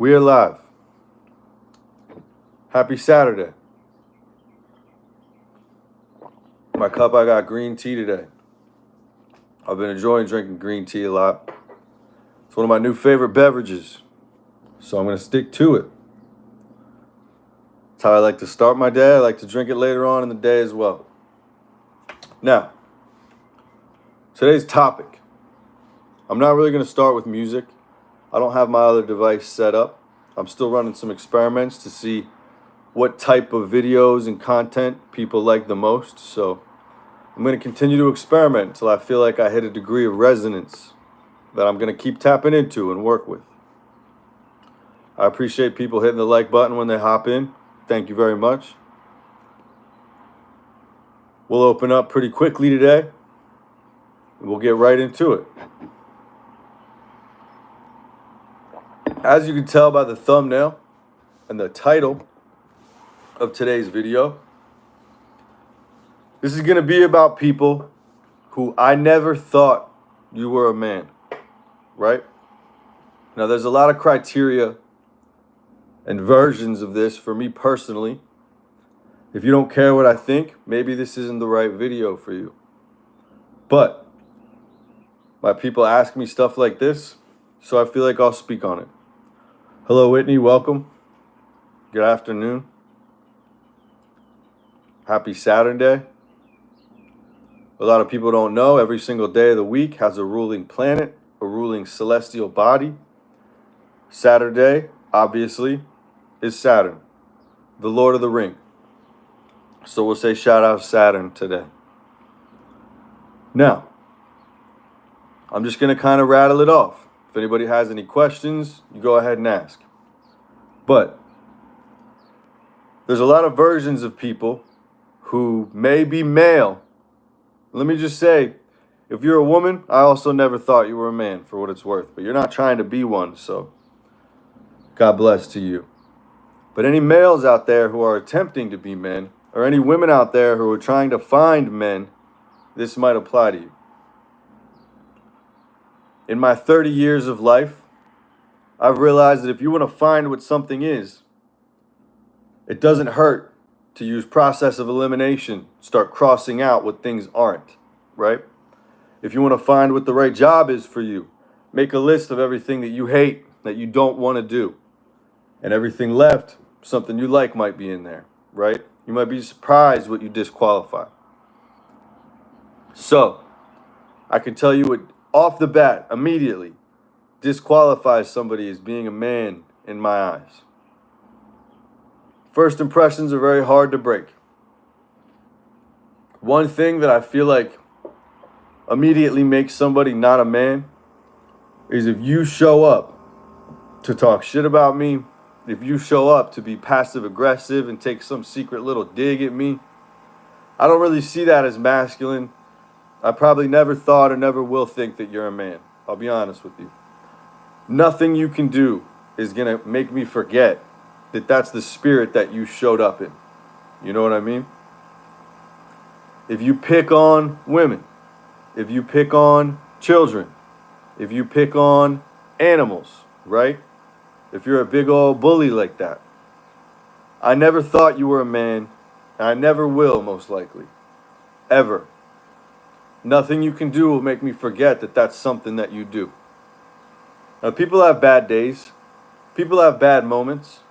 We are live. Happy Saturday. My cup, I got green tea today. I've been enjoying drinking green tea a lot. It's one of my new favorite beverages, so I'm going to stick to it. That's how I like to start my day. I like to drink it later on in the day as well. Now, today's topic. I'm not really going to start with music. I don't have my other device set up. I'm still running some experiments to see what type of videos and content people like the most. So I'm going to continue to experiment until I feel like I hit a degree of resonance that I'm going to keep tapping into and work with. I appreciate people hitting the like button when they hop in. Thank you very much. We'll open up pretty quickly today. We'll get right into it. As you can tell by the thumbnail and the title of today's video, this is going to be about people who I never thought you were a man, right? Now, there's a lot of criteria and versions of this for me personally. If you don't care what I think, maybe this isn't the right video for you. But my people ask me stuff like this, so I feel like I'll speak on it. Hello, Whitney. Welcome. Good afternoon. Happy Saturday. A lot of people don't know every single day of the week has a ruling planet, a ruling celestial body. Saturday, obviously, is Saturn, the Lord of the Ring. So we'll say shout out Saturn today. Now, I'm just going to kind of rattle it off. If anybody has any questions, you go ahead and ask. But there's a lot of versions of people who may be male. Let me just say, if you're a woman, I also never thought you were a man, for what it's worth. But you're not trying to be one, so God bless to you. But any males out there who are attempting to be men, or any women out there who are trying to find men, this might apply to you. In my 30 years of life, I've realized that if you want to find what something is, it doesn't hurt to use process of elimination, start crossing out what things aren't, right? If you want to find what the right job is for you, make a list of everything that you hate, that you don't want to do. And everything left, something you like might be in there, right? You might be surprised what you disqualify. So, I can tell you what off the bat, immediately, disqualifies somebody as being a man in my eyes. First impressions are very hard to break. One thing that I feel like immediately makes somebody not a man is if you show up to talk shit about me, if you show up to be passive aggressive and take some secret little dig at me. I don't really see that as masculine. I probably never thought or never will think that you're a man. I'll be honest with you. Nothing you can do is going to make me forget that that's the spirit that you showed up in. You know what I mean? If you pick on women, if you pick on children, if you pick on animals, right? If you're a big old bully like that, I never thought you were a man, and I never will, most likely. Ever. Nothing you can do will make me forget that that's something that you do. Now, people have bad days. People have bad moments.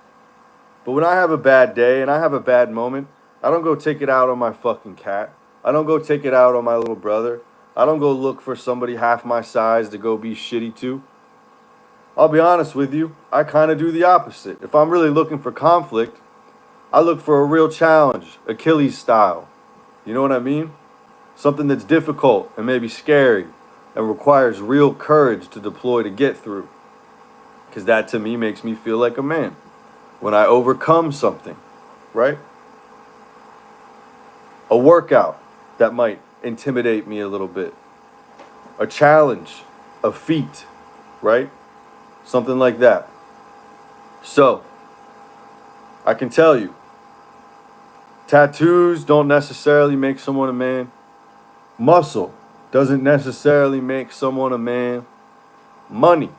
But when I have a bad day and I have a bad moment, I don't go take it out on my fucking cat. I don't go take it out on my little brother. I don't go look for somebody half my size to go be shitty to. I'll be honest with you, I kind of do the opposite. If I'm really looking for conflict, I look for a real challenge, Achilles style. You know what I mean? Something that's difficult and maybe scary and requires real courage to deploy to get through. Because that to me makes me feel like a man. When I overcome something, right? A workout that might intimidate me a little bit. A challenge, a feat, right? Something like that. So, I can tell you, tattoos don't necessarily make someone a man. Muscle doesn't necessarily make someone a man. Money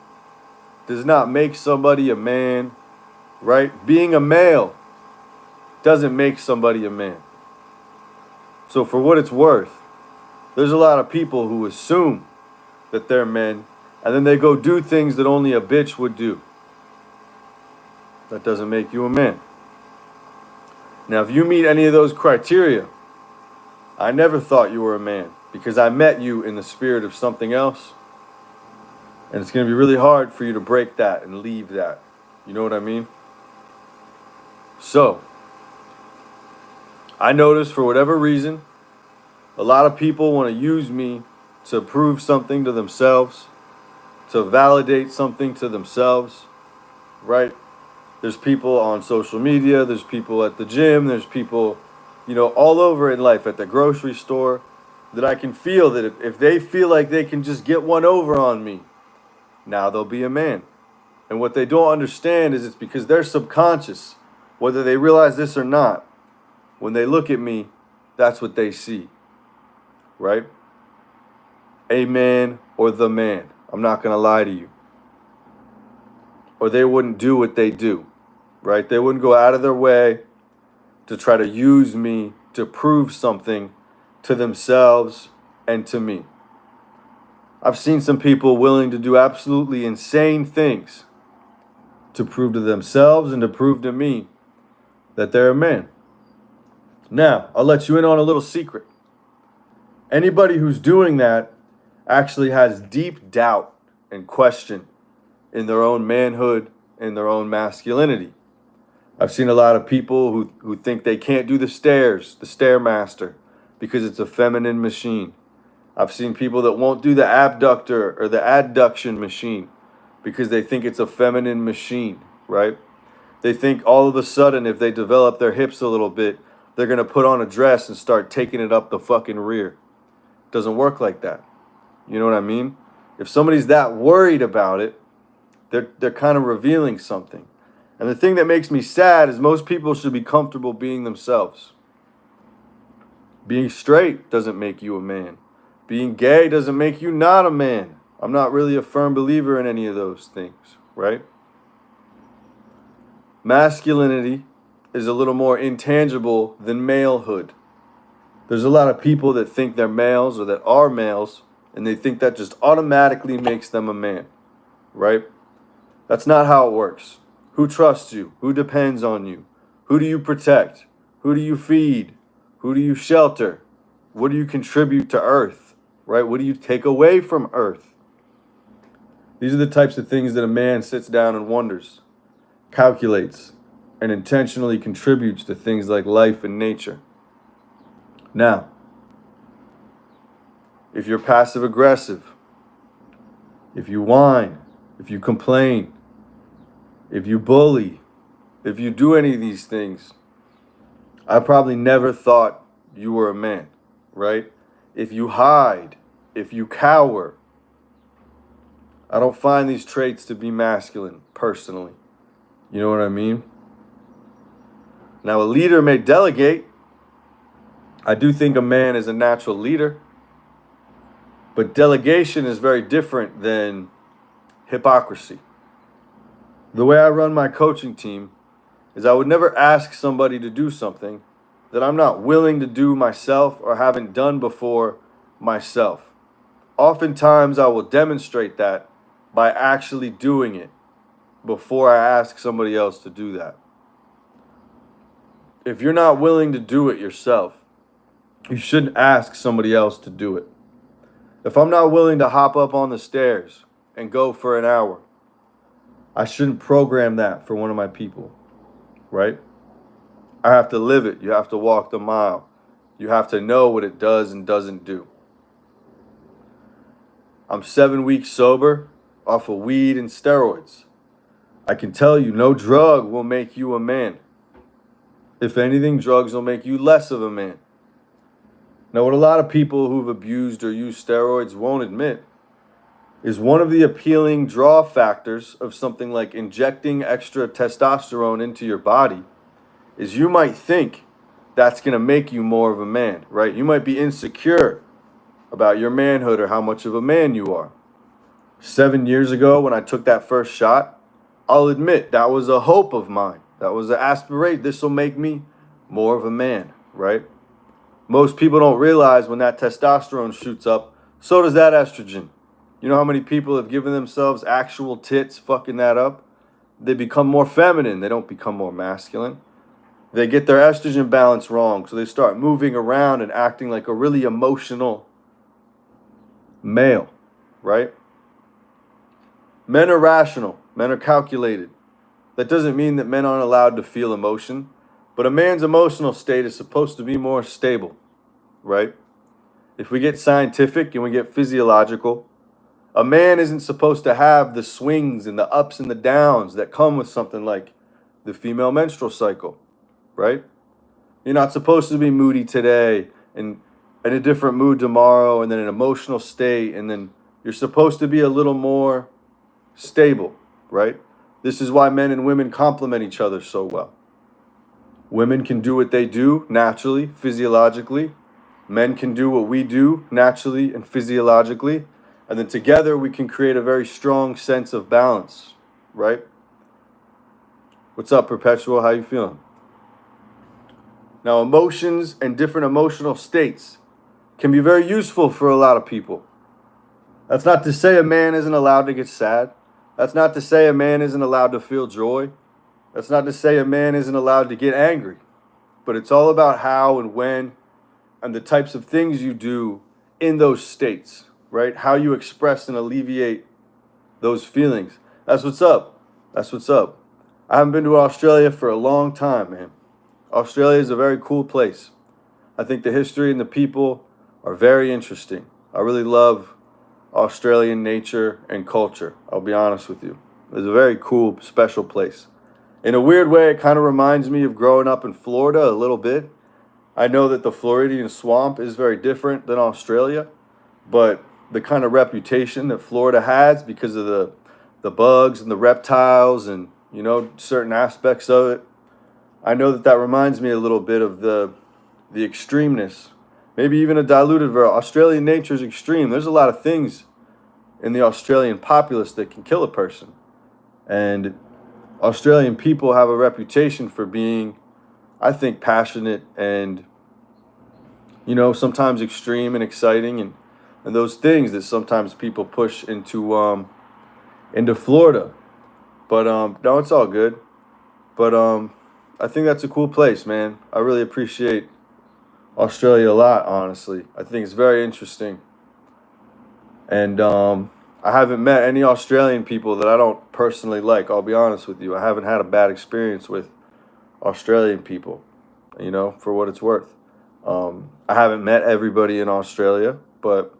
does not make somebody a man, right? Being a male doesn't make somebody a man. So for what it's worth, there's a lot of people who assume that they're men, and then they go do things that only a bitch would do. That doesn't make you a man. Now, if you meet any of those criteria, I never thought you were a man because I met you in the spirit of something else. And it's going to be really hard for you to break that and leave that. You know what I mean? So, I noticed for whatever reason, a lot of people want to use me to prove something to themselves, to validate something to themselves, right? There's people on social media, there's people at the gym, there's people, all over in life, at the grocery store, that I can feel that if they feel like they can just get one over on me, now they'll be a man. And what they don't understand is it's because they're subconscious, whether they realize this or not. When they look at me, that's what they see, right? A man or the man. I'm not going to lie to you. Or they wouldn't do what they do, right? They wouldn't go out of their way to try to use me to prove something to themselves and to me. I've seen some people willing to do absolutely insane things to prove to themselves and to prove to me that they're a man. Now, I'll let you in on a little secret. Anybody who's doing that actually has deep doubt and question in their own manhood and their own masculinity. I've seen a lot of people who think they can't do the stairs, the Stairmaster, because it's a feminine machine. I've seen people that won't do the abductor or the adduction machine because they think it's a feminine machine, right? They think all of a sudden if they develop their hips a little bit, they're going to put on a dress and start taking it up the fucking rear. Doesn't work like that. You know what I mean? If somebody's that worried about it, they're kind of revealing something. And the thing that makes me sad is most people should be comfortable being themselves. Being straight doesn't make you a man. Being gay doesn't make you not a man. I'm not really a firm believer in any of those things, right? Masculinity is a little more intangible than malehood. There's a lot of people that think they're males or that are males, and they think that just automatically makes them a man, right? That's not how it works. Who trusts you? Who depends on you? Who do you protect? Who do you feed? Who do you shelter? What do you contribute to Earth, right? What do you take away from Earth? These are the types of things that a man sits down and wonders, calculates, and intentionally contributes to things like life and nature. Now, if you're passive aggressive, if you whine, if you complain, if you bully, if you do any of these things, I probably never thought you were a man, right? If you hide, if you cower, I don't find these traits to be masculine, personally. You know what I mean? Now, a leader may delegate. I do think a man is a natural leader. But delegation is very different than hypocrisy. The way I run my coaching team is I would never ask somebody to do something that I'm not willing to do myself or haven't done before myself. Oftentimes, I will demonstrate that by actually doing it before I ask somebody else to do that. If you're not willing to do it yourself, you shouldn't ask somebody else to do it. If I'm not willing to hop up on the stairs and go for an hour, I shouldn't program that for one of my people, right? I have to live it. You have to walk the mile. You have to know what it does and doesn't do. I'm 7 weeks sober off of weed and steroids. I can tell you no drug will make you a man. If anything, drugs will make you less of a man. Now, what a lot of people who've abused or used steroids won't admit is one of the appealing draw factors of something like injecting extra testosterone into your body is you might think that's going to make you more of a man, right? You might be insecure about your manhood or how much of a man you are. 7 years ago when I took that first shot, I'll admit that was a hope of mine. That was an aspiration. This will make me more of a man, right? Most people don't realize when that testosterone shoots up, so does that estrogen. You know how many people have given themselves actual tits fucking that up? They become more feminine. They don't become more masculine. They get their estrogen balance wrong, so they start moving around and acting like a really emotional male, right? Men are rational. Men are calculated. That doesn't mean that men aren't allowed to feel emotion, but a man's emotional state is supposed to be more stable, right? If we get scientific and we get physiological, a man isn't supposed to have the swings and the ups and the downs that come with something like the female menstrual cycle, right? You're not supposed to be moody today and in a different mood tomorrow and then an emotional state, and then you're supposed to be a little more stable, right? This is why men and women complement each other so well. Women can do what they do naturally, physiologically. Men can do what we do naturally and physiologically. And then together we can create a very strong sense of balance, right? What's up, Perpetual? How you feeling? Now, emotions and different emotional states can be very useful for a lot of people. That's not to say a man isn't allowed to get sad. That's not to say a man isn't allowed to feel joy. That's not to say a man isn't allowed to get angry. But it's all about how and when and the types of things you do in those states, right? How you express and alleviate those feelings. That's what's up. That's what's up. I haven't been to Australia for a long time, man. Australia is a very cool place. I think the history and the people are very interesting. I really love Australian nature and culture. I'll be honest with you. It's a very cool, special place. In a weird way, it kind of reminds me of growing up in Florida a little bit. I know that the Floridian swamp is very different than Australia, but the kind of reputation that Florida has because of the bugs and the reptiles and, you know, certain aspects of it, I know that that reminds me a little bit of the extremeness. Maybe even a diluted version. Australian nature is extreme. There's a lot of things in the Australian populace that can kill a person. And Australian people have a reputation for being, I think, passionate and, you know, sometimes extreme and exciting and those things that sometimes people push into Florida. But no, it's all good. But I think that's a cool place, man. I really appreciate Australia a lot, honestly. I think it's very interesting. And I haven't met any Australian people that I don't personally like. I'll be honest with you. I haven't had a bad experience with Australian people, you know, for what it's worth. I haven't met everybody in Australia, but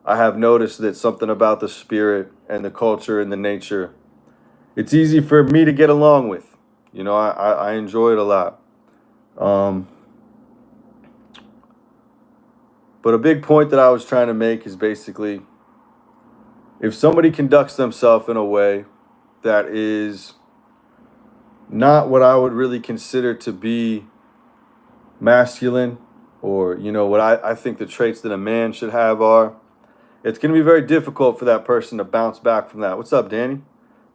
I have noticed that something about the spirit and the culture and the nature, it's easy for me to get along with. You know, I enjoy it a lot. But a big point that I was trying to make is basically, if somebody conducts themselves in a way that is not what I would really consider to be masculine, or, you know, what I think the traits that a man should have are, it's going to be very difficult for that person to bounce back from that. What's up, Danny?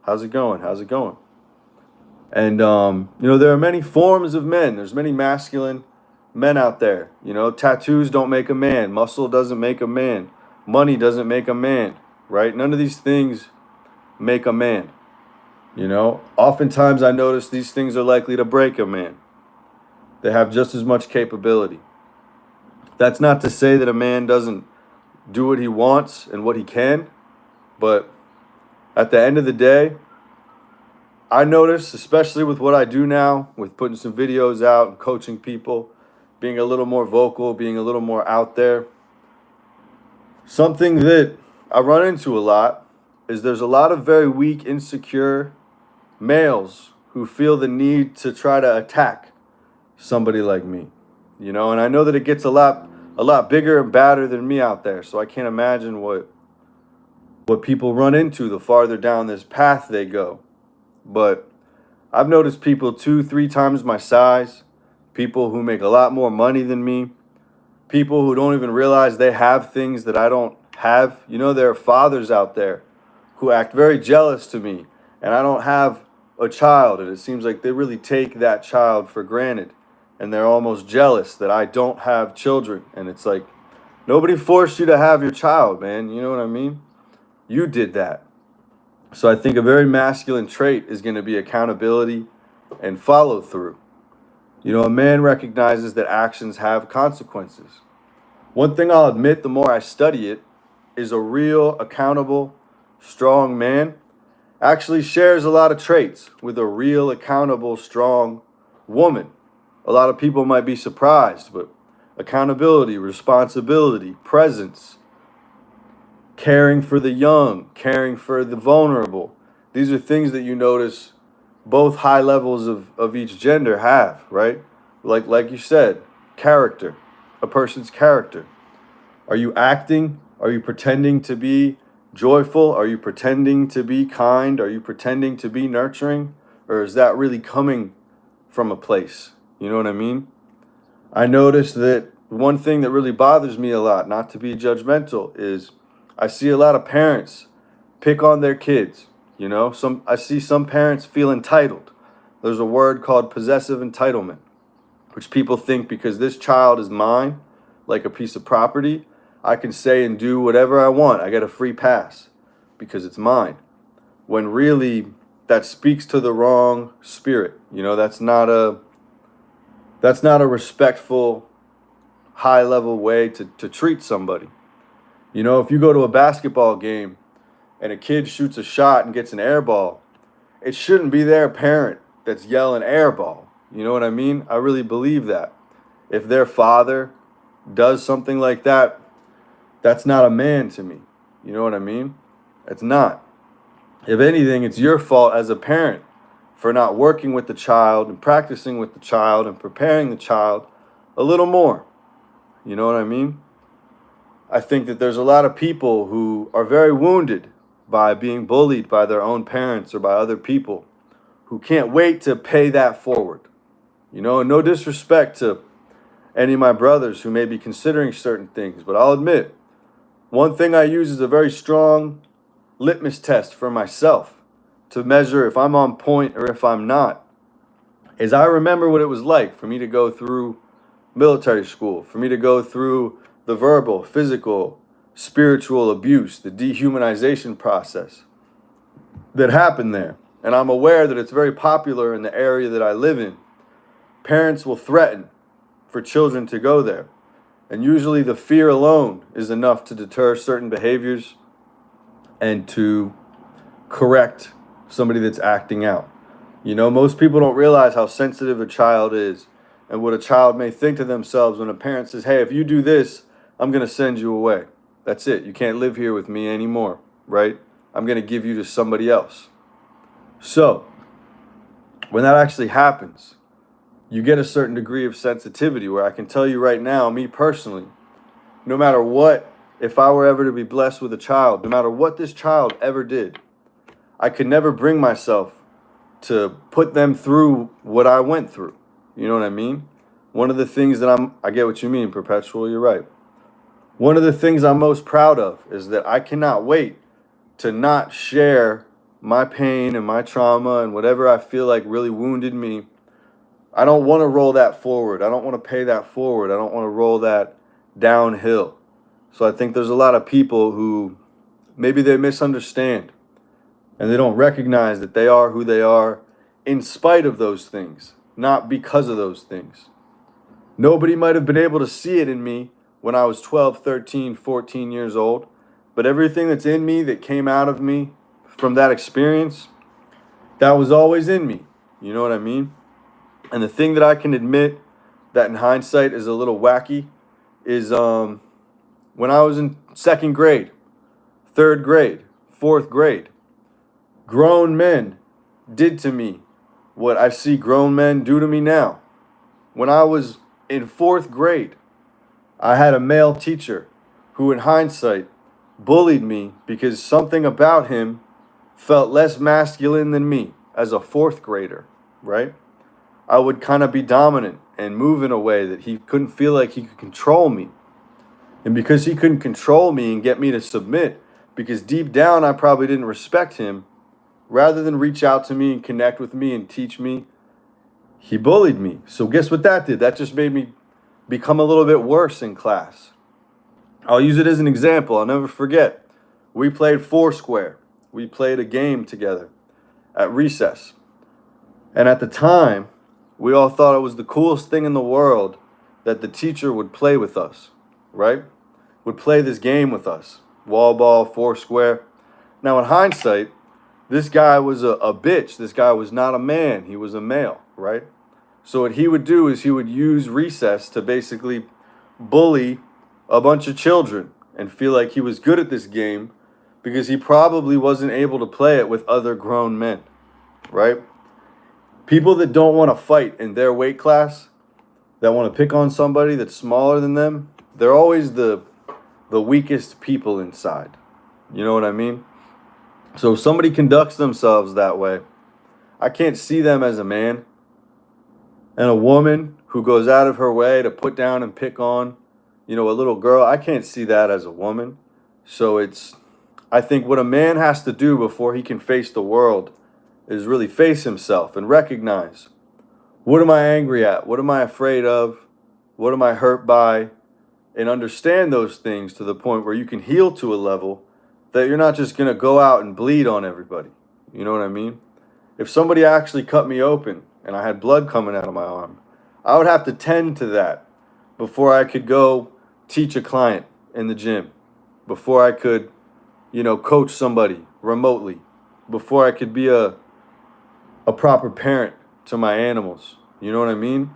How's it going? How's it going? And, you know, there are many forms of men. There's many masculine men out there. You know, tattoos don't make a man. Muscle doesn't make a man. Money doesn't make a man, right? None of these things make a man. You know, oftentimes I notice these things are likely to break a man. They have just as much capability. That's not to say that a man doesn't do what he wants and what he can, but at the end of the day, I notice, especially with what I do now, with putting some videos out and coaching people, being a little more vocal, being a little more out there, something that I run into a lot is there's a lot of very weak, insecure males who feel the need to try to attack somebody like me, you know, and I know that it gets a lot bigger and badder than me out there, so I can't imagine what people run into the farther down this path they go. But I've noticed people 2-3 times my size, people who make a lot more money than me, people who don't even realize they have things that I don't have. You know, there are fathers out there who act very jealous to me, and I don't have a child, and it seems like they really take that child for granted, and they're almost jealous that I don't have children. And it's like, nobody forced you to have your child, man. You know what I mean? You did that. So I think a very masculine trait is going to be accountability and follow through. You know, a man recognizes that actions have consequences. One thing I'll admit, the more I study it, is a real, accountable, strong man actually shares a lot of traits with a real, accountable, strong woman. A lot of people might be surprised, but accountability, responsibility, presence, caring for the young, caring for the vulnerable. These are things that you notice both high levels of each gender have, right? Like you said, character, a person's character. Are you acting? Are you pretending to be joyful? Are you pretending to be kind? Are you pretending to be nurturing? Or is that really coming from a place? You know what I mean? I notice that one thing that really bothers me a lot, not to be judgmental, is I see a lot of parents pick on their kids. You know, I see some parents feel entitled. There's a word called possessive entitlement, which people think because this child is mine, like a piece of property, I can say and do whatever I want. I get a free pass because it's mine. When really that speaks to the wrong spirit. You know, that's not a respectful, high level way to treat somebody. You know, if you go to a basketball game and a kid shoots a shot and gets an air ball, it shouldn't be their parent that's yelling air ball. You know what I mean? I really believe that. If their father does something like that, that's not a man to me. You know what I mean? It's not. If anything, it's your fault as a parent for not working with the child and practicing with the child and preparing the child a little more. You know what I mean? I think that there's a lot of people who are very wounded by being bullied by their own parents or by other people who can't wait to pay that forward. You know, and no disrespect to any of my brothers who may be considering certain things, but I'll admit, one thing I use is a very strong litmus test for myself to measure if I'm on point or if I'm not, is I remember what it was like for me to go through military school, for me to go through the verbal, physical, spiritual abuse, the dehumanization process that happened there. And I'm aware that it's very popular in the area that I live in. Parents will threaten for children to go there. And usually the fear alone is enough to deter certain behaviors and to correct somebody that's acting out. You know, most people don't realize how sensitive a child is and what a child may think to themselves when a parent says, hey, if you do this, I'm going to send you away. That's it. You can't live here with me anymore, right? I'm going to give you to somebody else. So, when that actually happens, you get a certain degree of sensitivity where I can tell you right now, me personally, no matter what, if I were ever to be blessed with a child, no matter what this child ever did, I could never bring myself to put them through what I went through. You know what I mean? One of the things that I get what you mean, Perpetual, you're right. One of the things I'm most proud of is that I cannot wait to not share my pain and my trauma and whatever I feel like really wounded me. I don't want to roll that forward. I don't want to pay that forward. I don't want to roll that downhill. So I think there's a lot of people who maybe they misunderstand and they don't recognize that they are who they are in spite of those things, not because of those things. Nobody might have been able to see it in me when I was 12, 13, 14 years old, but everything that's in me that came out of me from that experience, that was always in me. You know what I mean? And the thing that I can admit that in hindsight is a little wacky is when I was in second grade, third grade, fourth grade, grown men did to me what I see grown men do to me now. When I was in fourth grade, I had a male teacher who in hindsight bullied me because something about him felt less masculine than me as a fourth grader, right? I would kind of be dominant and move in a way that he couldn't feel like he could control me. And because he couldn't control me and get me to submit, because deep down I probably didn't respect him. Rather than reach out to me and connect with me and teach me, he bullied me. So guess what that did? That just made me become a little bit worse in class. I'll use it as an example. I'll never forget. We played Foursquare. We played a game together at recess. And at the time, we all thought it was the coolest thing in the world that the teacher would play with us, right? Would play this game with us. Wall ball, Foursquare. Now, in hindsight, this guy was a bitch. This guy was not a man. He was a male, right? So what he would do is he would use recess to basically bully a bunch of children and feel like he was good at this game because he probably wasn't able to play it with other grown men, right? People that don't want to fight in their weight class, that want to pick on somebody that's smaller than them, they're always the weakest people inside. You know what I mean? So if somebody conducts themselves that way, I can't see them as a man. And a woman who goes out of her way to put down and pick on, a little girl, I can't see that as a woman. So I think what a man has to do before he can face the world is really face himself and recognize, what am I angry at? What am I afraid of? What am I hurt by? And understand those things to the point where you can heal to a level that you're not just going to go out and bleed on everybody. You know what I mean? If somebody actually cut me open and I had blood coming out of my arm, I would have to tend to that before I could go teach a client in the gym, before I could, coach somebody remotely, before I could be a proper parent to my animals. You know what I mean?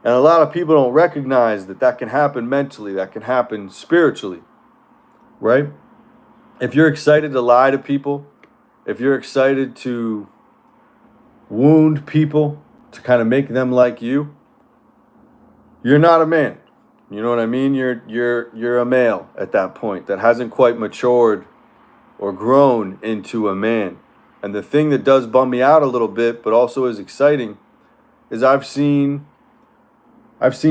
And a lot of people don't recognize that can happen mentally, that can happen spiritually, right? If you're excited to lie to people, if you're excited to wound people to kind of make them like you, you're not a man. You know what I mean? You're a male at that point that hasn't quite matured or grown into a man. And the thing that does bum me out a little bit, but also is exciting, is I've seen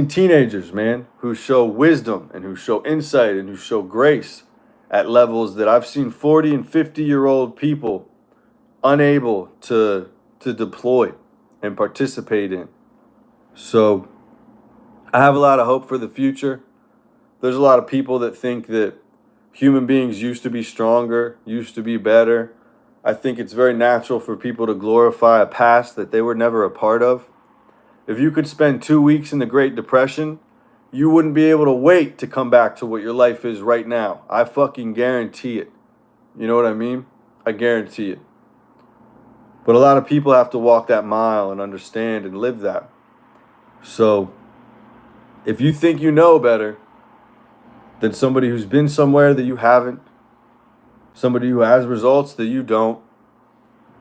teenagers, man, who show wisdom and who show insight and who show grace at levels that I've seen 40 and 50-year-old people unable to deploy and participate in. So I have a lot of hope for the future. There's a lot of people that think that human beings used to be stronger, used to be better. I think it's very natural for people to glorify a past that they were never a part of. If you could spend 2 weeks in the Great Depression, you wouldn't be able to wait to come back to what your life is right now. I fucking guarantee it. You know what I mean? I guarantee it. But a lot of people have to walk that mile and understand and live that. So if you think you know better than somebody who's been somewhere that you haven't, somebody who has results that you don't,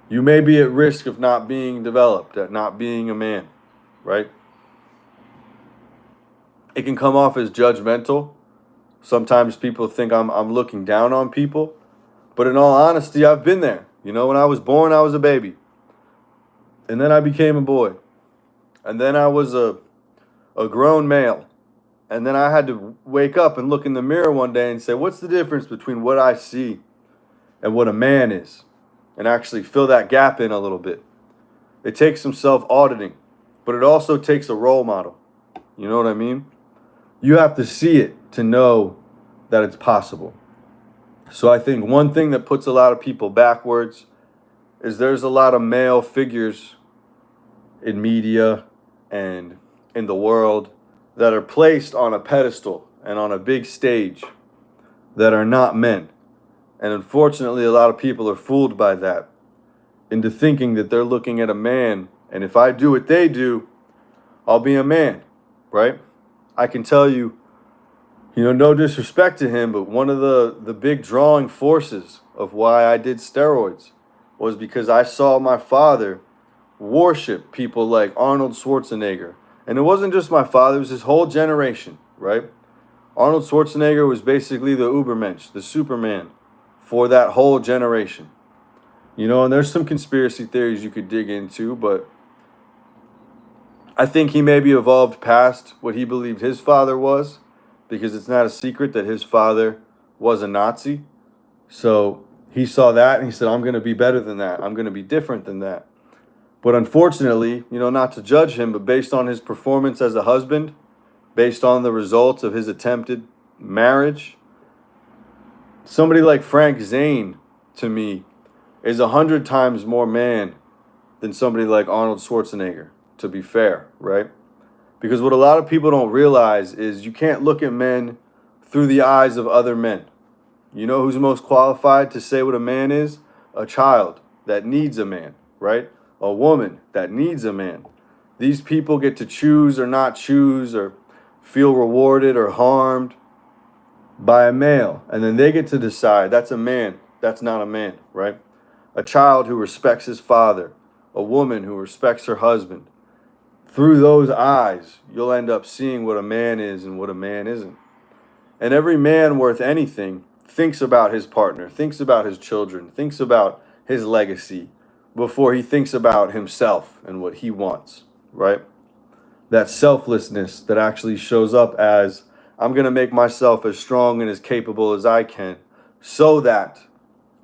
you may be at risk of not being developed, at not being a man, right? It can come off as judgmental. Sometimes people think I'm looking down on people. But in all honesty, I've been there. When I was born, I was a baby. And then I became a boy. And then I was a grown male. And then I had to wake up and look in the mirror one day and say, what's the difference between what I see and what a man is? And actually fill that gap in a little bit. It takes some self-auditing, but it also takes a role model. You know what I mean? You have to see it to know that it's possible. So I think one thing that puts a lot of people backwards is there's a lot of male figures in media and in the world that are placed on a pedestal and on a big stage that are not men. And unfortunately, a lot of people are fooled by that into thinking that they're looking at a man, and if I do what they do, I'll be a man, right? I can tell you, no disrespect to him, but one of the big drawing forces of why I did steroids was because I saw my father worship people like Arnold Schwarzenegger. And it wasn't just my father, it was his whole generation, right? Arnold Schwarzenegger was basically the Ubermensch, the Superman for that whole generation. And there's some conspiracy theories you could dig into, but I think he maybe evolved past what he believed his father was, because it's not a secret that his father was a Nazi. So he saw that and he said, I'm going to be better than that. I'm going to be different than that. But unfortunately, not to judge him, but based on his performance as a husband, based on the results of his attempted marriage, somebody like Frank Zane, to me, is 100 times more man than somebody like Arnold Schwarzenegger, to be fair, right? Because what a lot of people don't realize is you can't look at men through the eyes of other men. You know who's most qualified to say what a man is? A child that needs a man, right? A woman that needs a man. These people get to choose or not choose or feel rewarded or harmed by a male. And then they get to decide that's a man, that's not a man, right? A child who respects his father, a woman who respects her husband. Through those eyes, you'll end up seeing what a man is and what a man isn't. And every man worth anything thinks about his partner, thinks about his children, thinks about his legacy before he thinks about himself and what he wants, right? That selflessness that actually shows up as, I'm going to make myself as strong and as capable as I can so that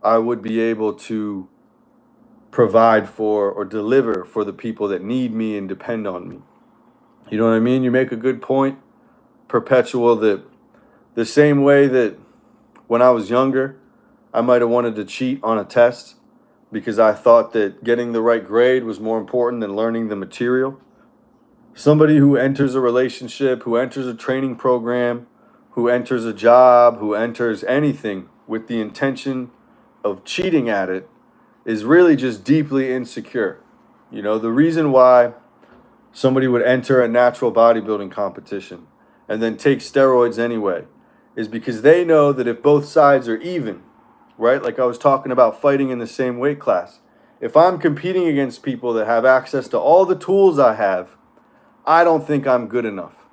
I would be able to provide for or deliver for the people that need me and depend on me. You know what I mean? You make a good point, Perpetual, that the same way that when I was younger, I might have wanted to cheat on a test because I thought that getting the right grade was more important than learning the material. Somebody who enters a relationship, who enters a training program, who enters a job, who enters anything with the intention of cheating at it is really just deeply insecure. The reason why somebody would enter a natural bodybuilding competition and then take steroids anyway is because they know that if both sides are even, right? Like I was talking about fighting in the same weight class. If I'm competing against people that have access to all the tools I have, I don't think I'm good enough.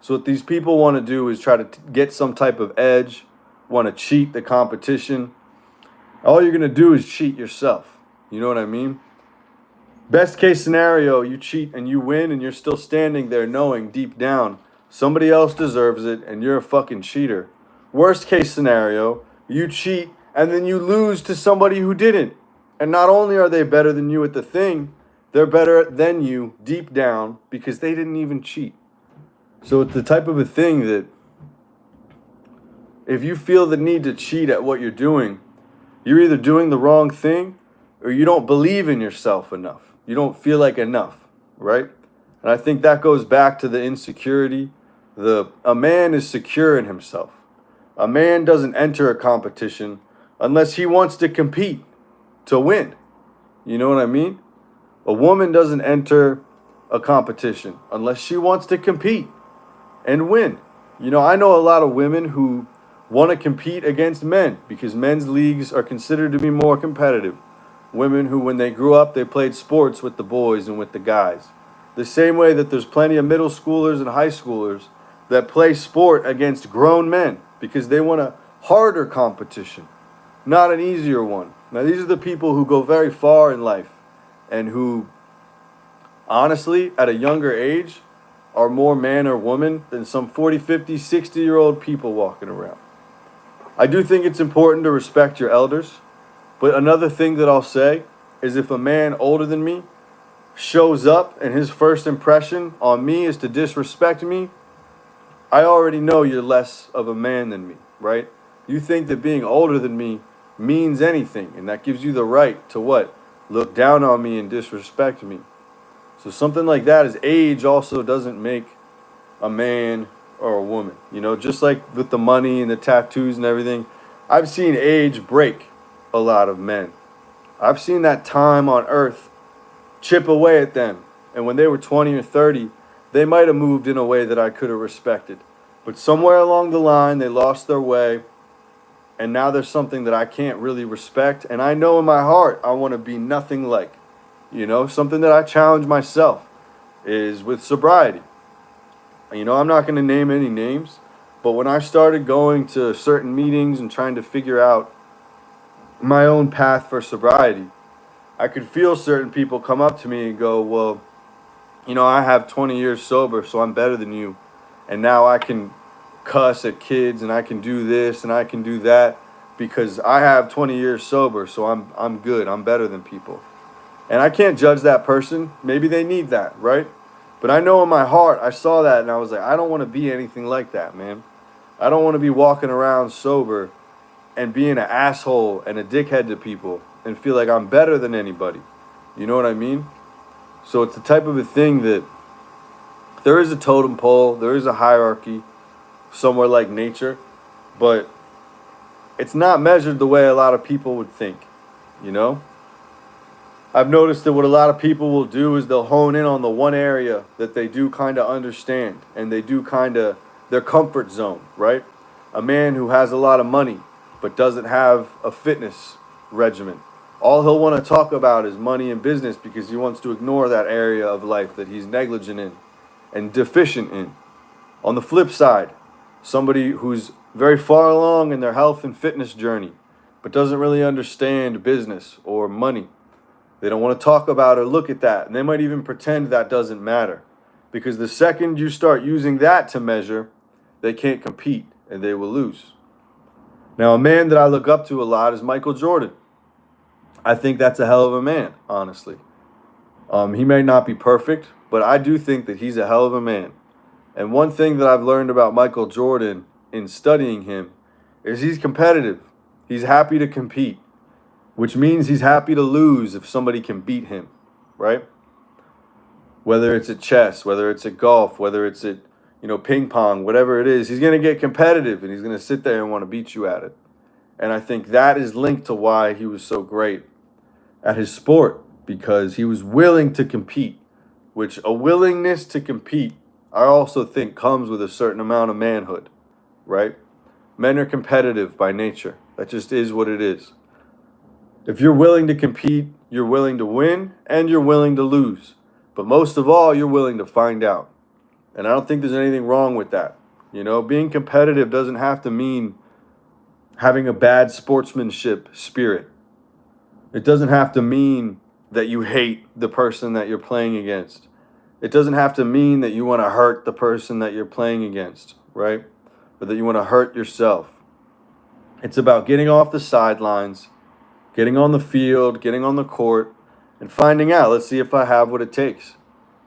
So what these people want to do is try to get some type of edge, want to cheat the competition. All you're going to do is cheat yourself. You know what I mean? Best case scenario, you cheat and you win and you're still standing there knowing deep down somebody else deserves it and you're a fucking cheater. Worst case scenario, you cheat and then you lose to somebody who didn't. And not only are they better than you at the thing, they're better than you deep down because they didn't even cheat. So it's the type of a thing that if you feel the need to cheat at what you're doing, you're either doing the wrong thing or you don't believe in yourself enough. You don't feel like enough, right? And I think that goes back to the insecurity. A man is secure in himself. A man doesn't enter a competition unless he wants to compete to win. You know what I mean? A woman doesn't enter a competition unless she wants to compete and win. I know a lot of women who want to compete against men because men's leagues are considered to be more competitive. Women who, when they grew up, they played sports with the boys and with the guys. The same way that there's plenty of middle schoolers and high schoolers that play sport against grown men because they want a harder competition, not an easier one. Now, these are the people who go very far in life and who, honestly, at a younger age, are more man or woman than some 40, 50, 60-year-old people walking around. I do think it's important to respect your elders. But another thing that I'll say is if a man older than me shows up and his first impression on me is to disrespect me, I already know you're less of a man than me, right? You think that being older than me means anything, and that gives you the right to what? Look down on me and disrespect me. So something like that is age also doesn't make a man or a woman. Just like with the money and the tattoos and everything, I've seen age break a lot of men. I've seen that time on earth chip away at them. And when they were 20 or 30, they might have moved in a way that I could have respected. But somewhere along the line, they lost their way. And now there's something that I can't really respect. And I know in my heart, I want to be nothing like. Something that I challenge myself is with sobriety. I'm not going to name any names. But when I started going to certain meetings and trying to figure out my own path for sobriety, I could feel certain people come up to me and go, well, I have 20 years sober, so I'm better than you. And now I can cuss at kids and I can do this and I can do that. because I have 20 years sober, so I'm good. I'm better than people. And I can't judge that person. Maybe they need that, right? But I know in my heart, I saw that and I was like, I don't want to be anything like that, man. I don't want to be walking around sober and being an asshole and a dickhead to people and feel like I'm better than anybody. You know what I mean? So it's the type of a thing that there is a totem pole, there is a hierarchy somewhere like nature, but it's not measured the way a lot of people would think, you know? I've noticed that what a lot of people will do is they'll hone in on the one area that they do kind of understand and they do kind of their comfort zone, right? A man who has a lot of money but doesn't have a fitness regimen. All he'll want to talk about is money and business because he wants to ignore that area of life that he's negligent in and deficient in. On the flip side, somebody who's very far along in their health and fitness journey but doesn't really understand business or money. They don't want to talk about or look at that. And they might even pretend that doesn't matter. Because the second you start using that to measure, they can't compete and they will lose. Now, a man that I look up to a lot is Michael Jordan. I think that's a hell of a man, honestly. He may not be perfect, but I do think that he's a hell of a man. And one thing that I've learned about Michael Jordan in studying him is he's competitive. He's happy to compete, which means he's happy to lose if somebody can beat him, right? Whether it's at chess, whether it's at golf, whether it's at, ping pong, whatever it is, he's going to get competitive and he's going to sit there and want to beat you at it. And I think that is linked to why he was so great at his sport, because he was willing to compete, which a willingness to compete, I also think comes with a certain amount of manhood, right? Men are competitive by nature. That just is what it is. If you're willing to compete, you're willing to win and you're willing to lose. But most of all, you're willing to find out. And I don't think there's anything wrong with that. Being competitive doesn't have to mean having a bad sportsmanship spirit. It doesn't have to mean that you hate the person that you're playing against. It doesn't have to mean that you want to hurt the person that you're playing against, right? Or that you want to hurt yourself. It's about getting off the sidelines, getting on the field, getting on the court, and finding out, let's see if I have what it takes.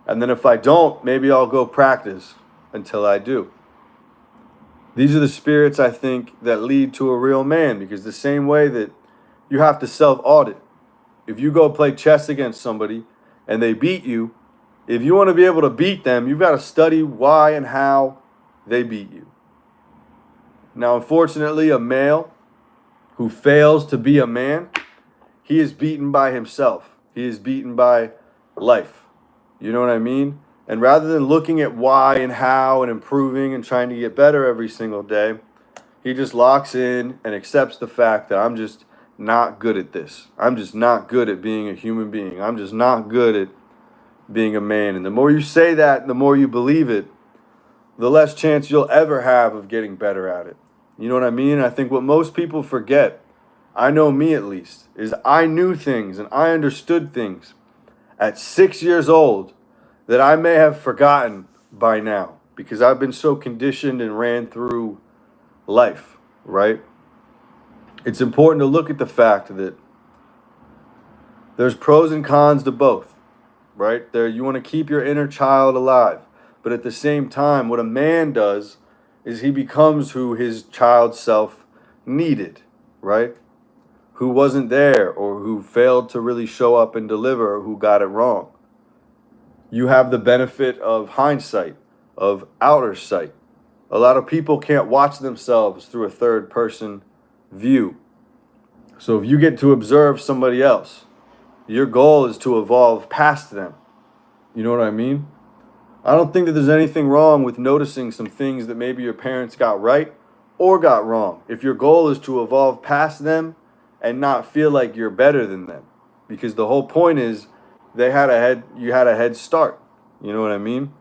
And then if I don't, maybe I'll go practice until I do. These are the spirits, I think, that lead to a real man, because the same way that you have to self-audit. If you go play chess against somebody and they beat you, if you want to be able to beat them, you've got to study why and how they beat you. Now, unfortunately, a male who fails to be a man, he is beaten by himself. He is beaten by life. You know what I mean? And rather than looking at why and how and improving and trying to get better every single day, he just locks in and accepts the fact that I'm just not good at this. I'm just not good at being a human being. I'm just not good at being a man. And the more you say that, the more you believe it, the less chance you'll ever have of getting better at it. You know what I mean? I think what most people forget, I know me at least, is I knew things and I understood things at 6 years old that I may have forgotten by now because I've been so conditioned and ran through life, right? It's important to look at the fact that there's pros and cons to both, right? You want to keep your inner child alive, but at the same time, what a man does is he becomes who his child self needed, right? Who wasn't there or who failed to really show up and deliver or who got it wrong. You have the benefit of hindsight, of outer sight. A lot of people can't watch themselves through a third person view. So if you get to observe somebody else, your goal is to evolve past them. You know what I mean? I don't think that there's anything wrong with noticing some things that maybe your parents got right or got wrong. If your goal is to evolve past them and not feel like you're better than them. Because the whole point is you had a head start. You know what I mean?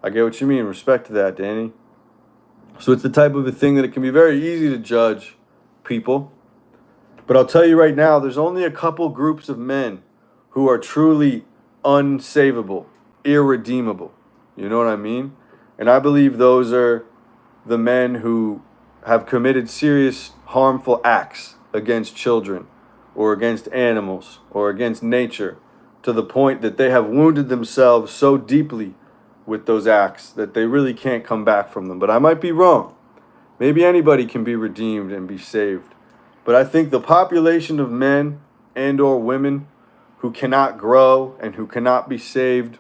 I get what you mean. Respect to that, Danny. So it's the type of a thing that it can be very easy to judge people. But I'll tell you right now, there's only a couple groups of men who are truly unsavable, irredeemable. You know what I mean? And I believe those are the men who have committed serious harmful acts against children or against animals or against nature, to the point that they have wounded themselves so deeply with those acts that they really can't come back from them. But I might be wrong. Maybe anybody can be redeemed and be saved. But I think the population of men and or women who cannot grow and who cannot be saved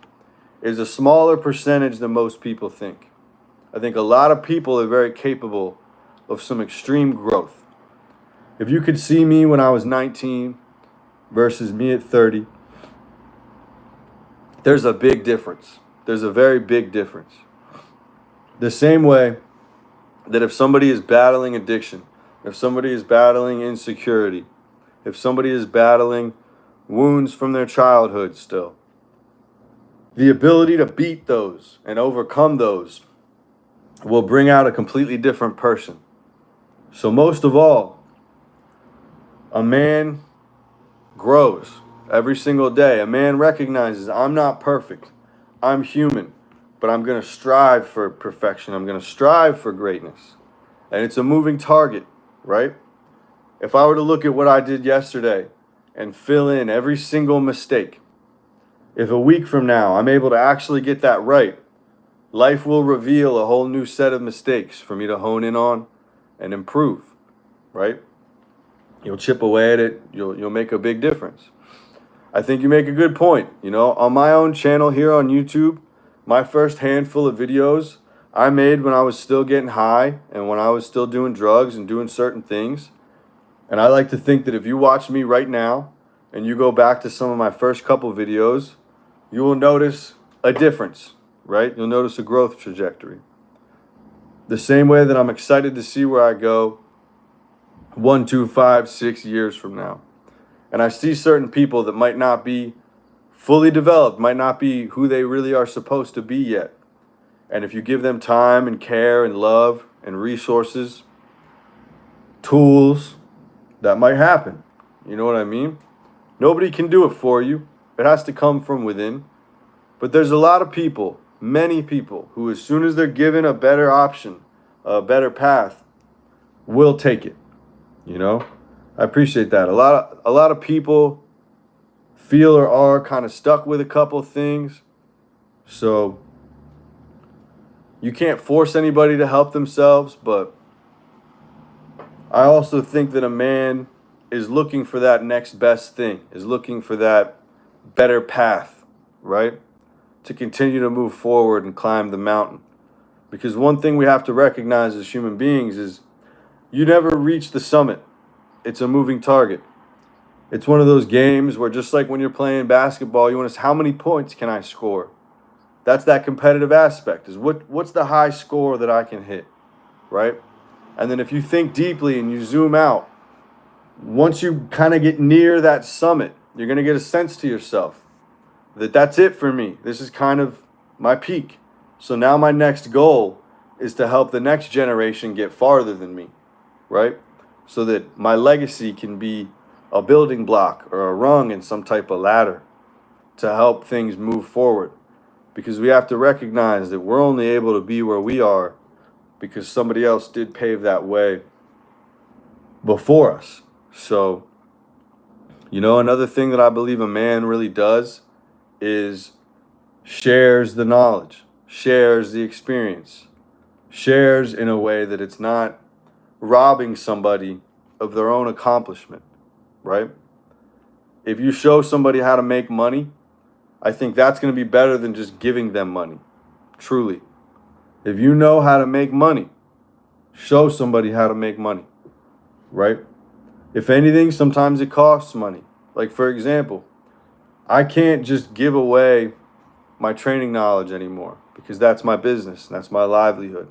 is a smaller percentage than most people think. I think a lot of people are very capable of some extreme growth. If you could see me when I was 19 versus me at 30, there's a big difference. There's a very big difference. The same way that if somebody is battling addiction, if somebody is battling insecurity, if somebody is battling wounds from their childhood still, the ability to beat those and overcome those will bring out a completely different person. So most of all, a man grows every single day. A man recognizes, I'm not perfect. I'm human, but I'm going to strive for perfection. I'm going to strive for greatness. And it's a moving target, right? If I were to look at what I did yesterday and fill in every single mistake, if a week from now I'm able to actually get that right, life will reveal a whole new set of mistakes for me to hone in on and improve, right? You'll chip away at it. You'll make a big difference. I think you make a good point. On my own channel here on YouTube, my first handful of videos I made when I was still getting high and when I was still doing drugs and doing certain things. And I like to think that if you watch me right now and you go back to some of my first couple videos, you will notice a difference, right? You'll notice a growth trajectory. The same way that I'm excited to see where I go 1, 2, 5, 6 years from now. And I see certain people that might not be fully developed, might not be who they really are supposed to be yet. And if you give them time and care and love and resources, tools, that might happen. You know what I mean? Nobody can do it for you. It has to come from within. But there's a lot of people, many people, who as soon as they're given a better option, a better path, will take it. I appreciate that. A lot of people feel or are kind of stuck with a couple things. So you can't force anybody to help themselves, but I also think that a man is looking for that next best thing, is looking for that better path, right? To continue to move forward and climb the mountain. Because one thing we have to recognize as human beings is you never reach the summit. It's a moving target. It's one of those games where, just like when you're playing basketball, you want to, how many points can I score? That's that competitive aspect, is what's the high score that I can hit, right? And then if you think deeply and you zoom out, once you kind of get near that summit, you're going to get a sense to yourself that that's it for me. This is kind of my peak. So now my next goal is to help the next generation get farther than me, right? So that my legacy can be a building block or a rung in some type of ladder to help things move forward. Because we have to recognize that we're only able to be where we are because somebody else did pave that way before us. So, another thing that I believe a man really does is shares the knowledge, shares the experience, shares in a way that it's not robbing somebody of their own accomplishment, right? If you show somebody how to make money, I think that's going to be better than just giving them money, truly. If you know how to make money, show somebody how to make money, right? If anything, sometimes it costs money. Like, for example, I can't just give away my training knowledge anymore because that's my business, that's my livelihood.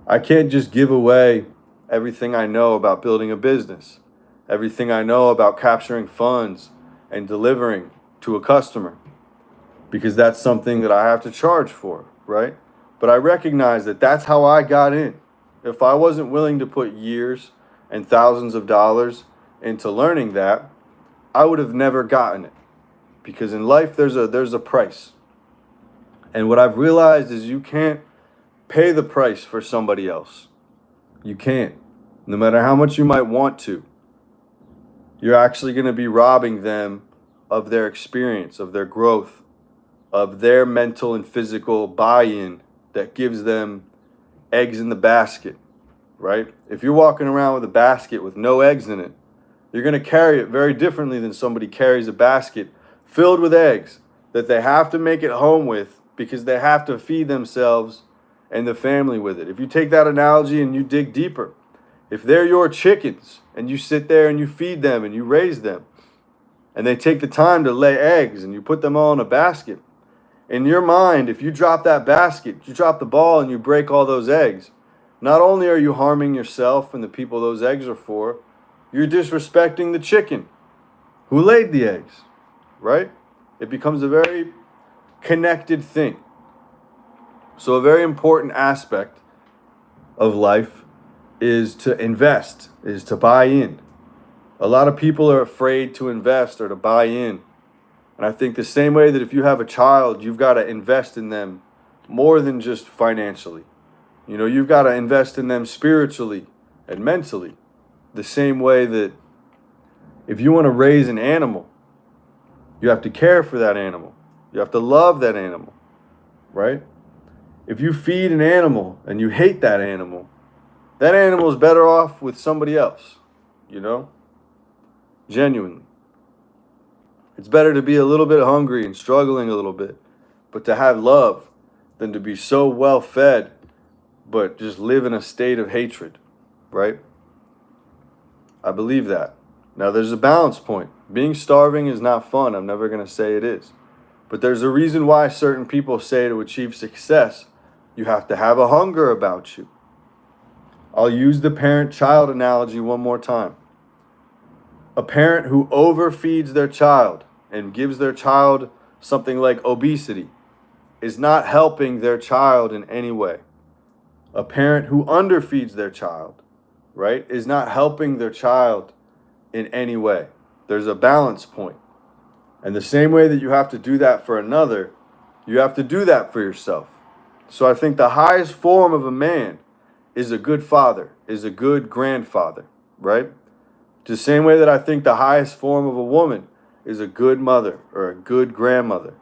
I can't just give away everything I know about building a business, everything I know about capturing funds and delivering to a customer, because that's something that I have to charge for, right? But I recognize that that's how I got in. If I wasn't willing to put years and thousands of dollars into learning that, I would have never gotten it. Because in life, there's a price. And what I've realized is you can't pay the price for somebody else. You can't. No matter how much you might want to, you're actually going to be robbing them of their experience, of their growth, of their mental and physical buy-in that gives them eggs in the basket, right? If you're walking around with a basket with no eggs in it, you're going to carry it very differently than somebody carries a basket filled with eggs that they have to make it home with because they have to feed themselves and the family with it. If you take that analogy and you dig deeper, if they're your chickens and you sit there and you feed them and you raise them and they take the time to lay eggs and you put them all in a basket, in your mind, if you drop that basket, you drop the ball and you break all those eggs, not only are you harming yourself and the people those eggs are for, you're disrespecting the chicken who laid the eggs, right? It becomes a very connected thing. So a very important aspect of life is to invest, is to buy in. A lot of people are afraid to invest or to buy in. And I think the same way that if you have a child, you've got to invest in them more than just financially. You've got to invest in them spiritually and mentally. The same way that if you want to raise an animal, you have to care for that animal. You have to love that animal, right? If you feed an animal and you hate that animal is better off with somebody else, genuinely. It's better to be a little bit hungry and struggling a little bit, but to have love than to be so well fed, but just live in a state of hatred, right? I believe that. Now, there's a balance point. Being starving is not fun. I'm never going to say it is. But there's a reason why certain people say to achieve success, you have to have a hunger about you. I'll use the parent-child analogy one more time. A parent who overfeeds their child and gives their child something like obesity is not helping their child in any way. A parent who underfeeds their child, right, is not helping their child in any way. There's a balance point. And the same way that you have to do that for another, you have to do that for yourself. So I think the highest form of a man is a good father, is a good grandfather, right? The same way that I think the highest form of a woman is a good mother or a good grandmother.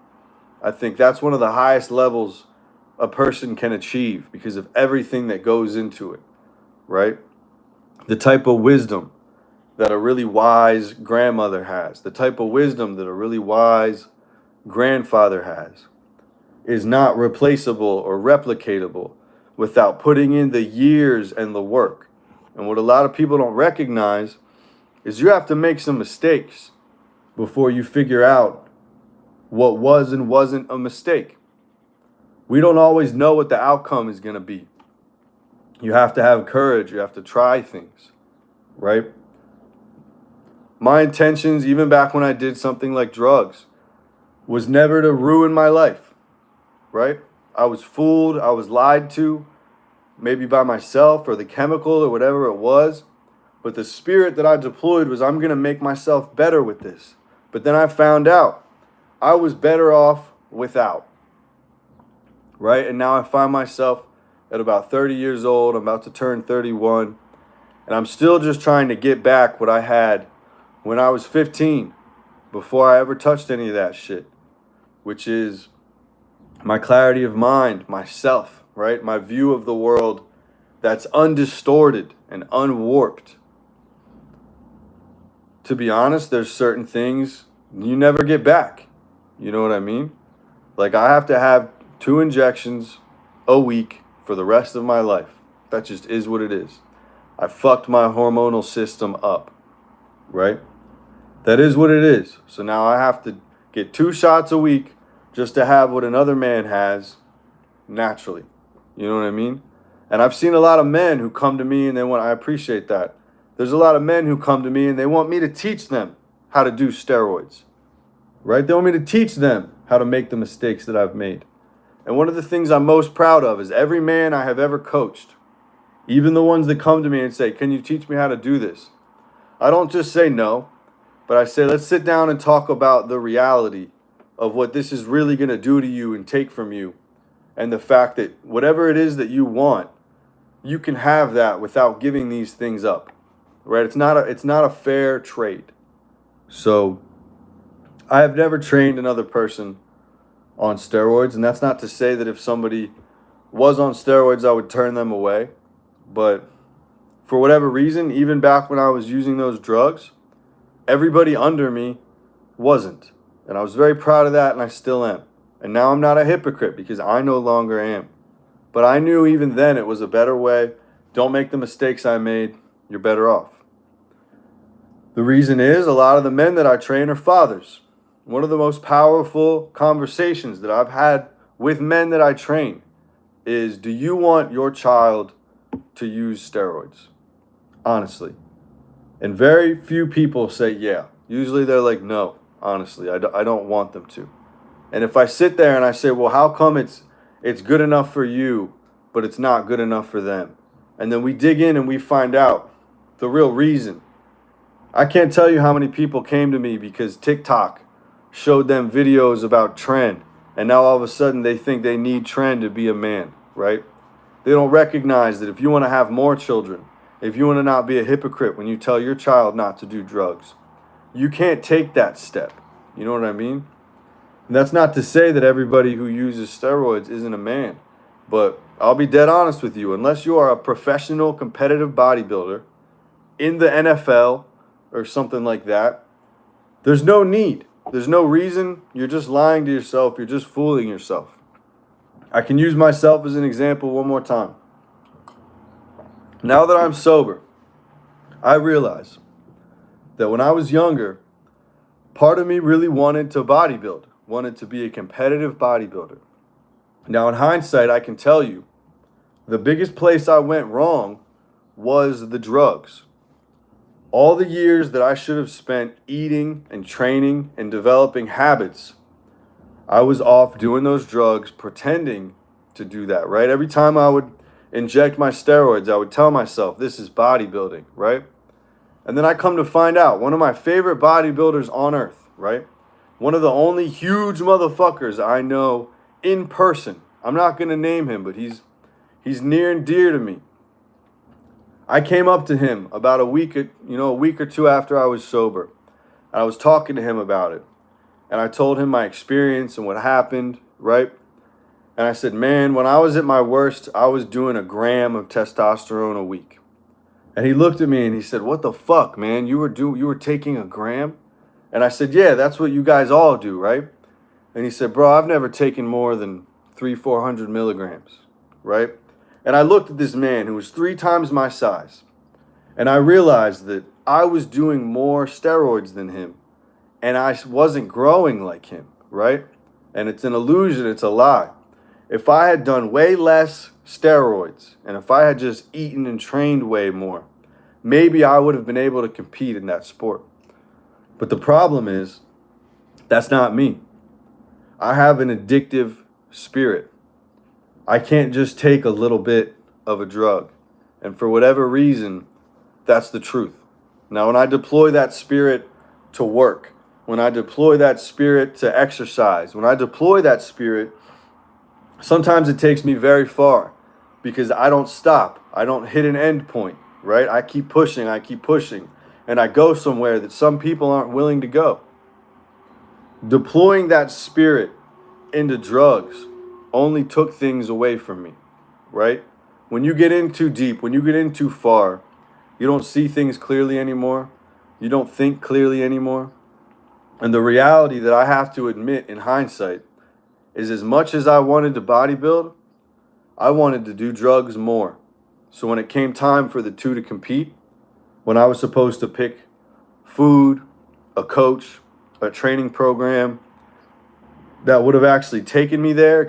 I think that's one of the highest levels a person can achieve because of everything that goes into it, right? The type of wisdom that a really wise grandmother has, the type of wisdom that a really wise grandfather has, is not replaceable or replicatable without putting in the years and the work. And what a lot of people don't recognize is you have to make some mistakes before you figure out what was and wasn't a mistake. We don't always know what the outcome is going to be. You have to have courage. You have to try things, right? My intentions, even back when I did something like drugs, was never to ruin my life, right? I was fooled. I was lied to, maybe by myself or the chemical or whatever it was. But the spirit that I deployed was, I'm going to make myself better with this. But then I found out I was better off without, right? And now I find myself at about 30 years old. I'm about to turn 31. And I'm still just trying to get back what I had when I was 15, before I ever touched any of that shit, which is my clarity of mind, myself, right? My view of the world that's undistorted and unwarped. To be honest, there's certain things you never get back. You know what I mean? Like, I have to have 2 injections a week for the rest of my life. That just is what it is. I fucked my hormonal system up, right? That is what it is. So now I have to get 2 shots a week just to have what another man has naturally. You know what I mean? And I've seen a lot of men who come to me and I appreciate that. There's a lot of men who come to me and they want me to teach them how to do steroids, right? They want me to teach them how to make the mistakes that I've made. And one of the things I'm most proud of is every man I have ever coached, even the ones that come to me and say, can you teach me how to do this? I don't just say no, but I say, let's sit down and talk about the reality of what this is really going to do to you and take from you. And the fact that whatever it is that you want, you can have that without giving these things up, right? It's not a fair trade. So I have never trained another person on steroids, and that's not to say that if somebody was on steroids, I would turn them away. But for whatever reason, even back when I was using those drugs, everybody under me wasn't. And I was very proud of that, and I still am. And now I'm not a hypocrite because I no longer am. But I knew even then it was a better way. Don't make the mistakes I made. You're better off. The reason is a lot of the men that I train are fathers. One of the most powerful conversations that I've had with men that I train is, do you want your child to use steroids? Honestly. And very few people say yeah. Usually they're like, no, honestly, I don't want them to. And if I sit there and I say, well, how come it's good enough for you, but it's not good enough for them? And then we dig in and we find out the real reason. I can't tell you how many people came to me because TikTok showed them videos about Tren, and now all of a sudden they think they need Tren to be a man, right? They don't recognize that if you want to have more children, if you want to not be a hypocrite when you tell your child not to do drugs, you can't take that step. You know what I mean? And that's not to say that everybody who uses steroids isn't a man, but I'll be dead honest with you. Unless you are a professional competitive bodybuilder in the NFL or something like that, there's no need. There's no reason. You're just lying to yourself. You're just fooling yourself. I can use myself as an example one more time. Now that I'm sober, I realize that when I was younger, part of me really wanted to bodybuild, wanted to be a competitive bodybuilder. Now, in hindsight, I can tell you the biggest place I went wrong was the drugs. All the years that I should have spent eating and training and developing habits, I was off doing those drugs, pretending to do that, right? Every time I would inject my steroids, I would tell myself, this is bodybuilding, right? And then I come to find out, one of my favorite bodybuilders on earth, right? One of the only huge motherfuckers I know in person. I'm not going to name him, but he's near and dear to me. I came up to him about a week or two after I was sober. I was talking to him about it. And I told him my experience and what happened, right? And I said, man, when I was at my worst, I was doing 1 gram of testosterone a week. And he looked at me and he said, what the fuck, man? You were taking 1 gram? And I said, yeah, that's what you guys all do, right? And he said, bro, I've never taken more than 300-400 milligrams, right? And I looked at this man who was 3 times my size. And I realized that I was doing more steroids than him. And I wasn't growing like him, right? And it's an illusion, it's a lie. If I had done way less steroids, and if I had just eaten and trained way more, maybe I would have been able to compete in that sport. But the problem is, that's not me. I have an addictive spirit. I can't just take a little bit of a drug. And for whatever reason, that's the truth. Now, when I deploy that spirit to work, when I deploy that spirit to exercise, when I deploy that spirit, sometimes it takes me very far because I don't stop. I don't hit an end point, right? I keep pushing, and I go somewhere that some people aren't willing to go. Deploying that spirit into drugs only took things away from me, right? When you get in too deep, when you get in too far, you don't see things clearly anymore. You don't think clearly anymore. And the reality that I have to admit in hindsight is, as much as I wanted to bodybuild, I wanted to do drugs more. So when it came time for the two to compete, when I was supposed to pick food, a coach, a training program that would have actually taken me there,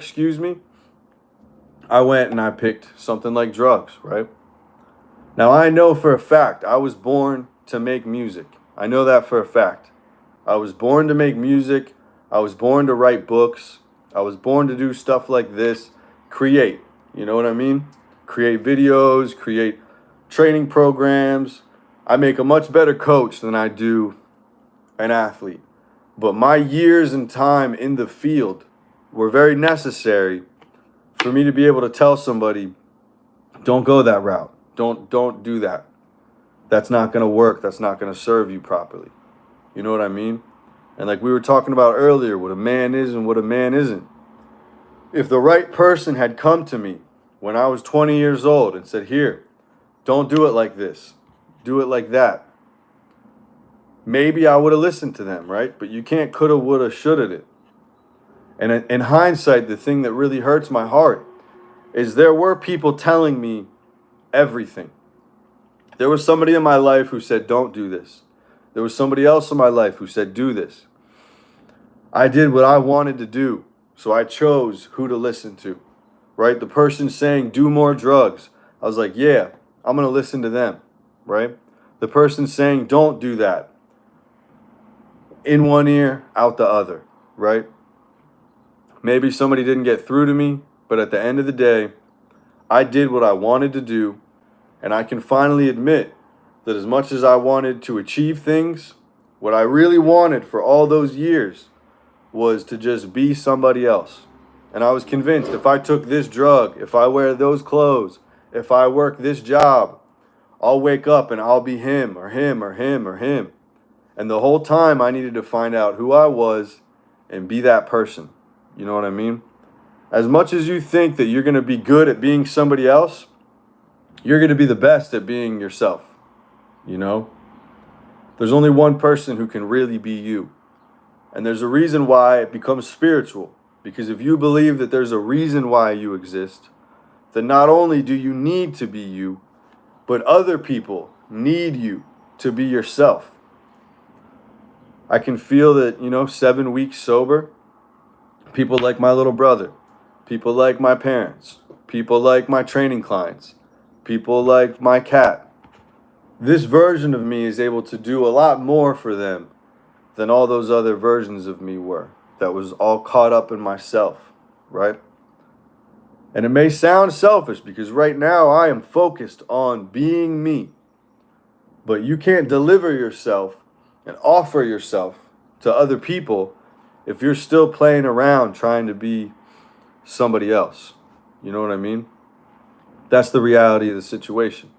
I went and I picked something like drugs, right? Now, I know for a fact I was born to make music. I know that for a fact. I was born to make music. I was born to write books. I was born to do stuff like this. Create, you know what I mean? Create videos, create training programs. I make a much better coach than I do an athlete. But my years and time in the field were very necessary for me to be able to tell somebody Don't go that route. Don't do that. That's not going to work. That's not going to serve you properly. You know what I mean? And like we were talking about earlier, what a man is and what a man isn't. If the right person had come to me when I was 20 years old and said, here, don't do it like this, do it like that, maybe I would have listened to them, right? But you can't coulda, woulda, shoulda it. And in hindsight, the thing that really hurts my heart is there were people telling me everything. There was somebody in my life who said, don't do this. There was somebody else in my life who said, do this. I did what I wanted to do, so I chose who to listen to, right? The person saying, do more drugs, I was like, yeah, I'm going to listen to them, right? The person saying, don't do that, in one ear, out the other, right? Maybe somebody didn't get through to me, but at the end of the day, I did what I wanted to do, and I can finally admit that as much as I wanted to achieve things, what I really wanted for all those years was to just be somebody else. And I was convinced if I took this drug, if I wear those clothes, if I work this job, I'll wake up and I'll be him or him or him or him. And the whole time I needed to find out who I was and be that person. You know what I mean? As much as you think that you're going to be good at being somebody else, you're going to be the best at being yourself. You know? There's only one person who can really be you. And there's a reason why it becomes spiritual. Because if you believe that there's a reason why you exist, then not only do you need to be you, but other people need you to be yourself. I can feel that, 7 weeks sober, people like my little brother, people like my parents, people like my training clients, people like my cat. This version of me is able to do a lot more for them than all those other versions of me were. That was all caught up in myself, right? And it may sound selfish because right now I am focused on being me. But you can't deliver yourself and offer yourself to other people if you're still playing around trying to be somebody else. You know what I mean? That's the reality of the situation.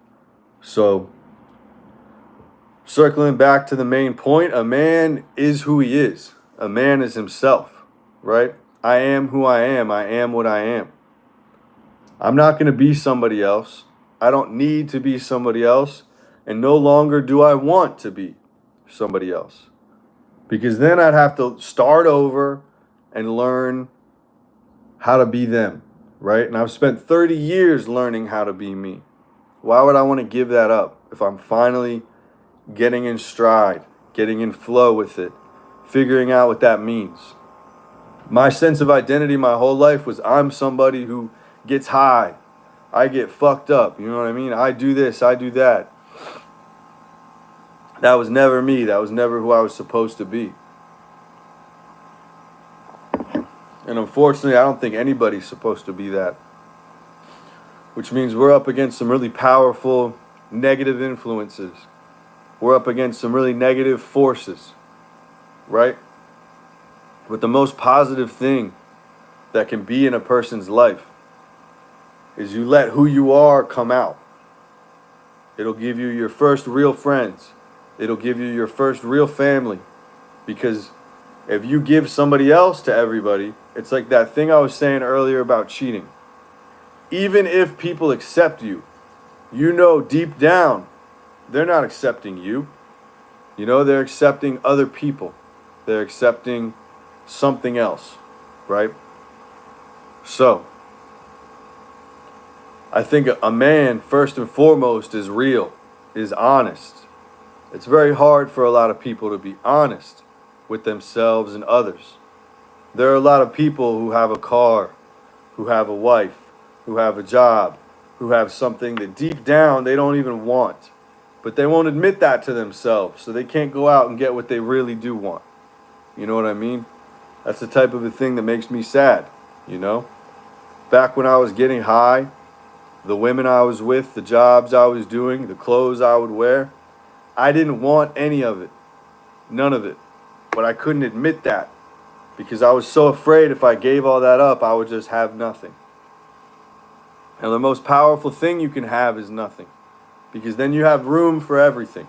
So, circling back to the main point, a man is who he is. A man is himself, right? I am who I am. I am what I am. I'm not going to be somebody else. I don't need to be somebody else. And no longer do I want to be somebody else. Because then I'd have to start over and learn how to be them, right? And I've spent 30 years learning how to be me. Why would I want to give that up if I'm finally getting in stride, getting in flow with it, figuring out what that means? My sense of identity my whole life was I'm somebody who gets high. I get fucked up, you know what I mean? I do this, I do that. That was never me. That was never who I was supposed to be. And unfortunately, I don't think anybody's supposed to be that. Which means we're up against some really powerful negative influences. We're up against some really negative forces, right? But the most positive thing that can be in a person's life is you let who you are come out. It'll give you your first real friends. It'll give you your first real family. Because if you give somebody else to everybody, it's like that thing I was saying earlier about cheating. Even if people accept you, you know deep down, they're not accepting you. You know, they're accepting other people. They're accepting something else, right? So, I think a man, first and foremost, is real, is honest. It's very hard for a lot of people to be honest with themselves and others. There are a lot of people who have a car, who have a wife, who have a job, who have something that deep down they don't even want. But they won't admit that to themselves, so they can't go out and get what they really do want. You know what I mean? That's the type of a thing that makes me sad, you know? Back when I was getting high, the women I was with, the jobs I was doing, the clothes I would wear, I didn't want any of it. None of it. But I couldn't admit that because I was so afraid if I gave all that up, I would just have nothing. And the most powerful thing you can have is nothing, because then you have room for everything.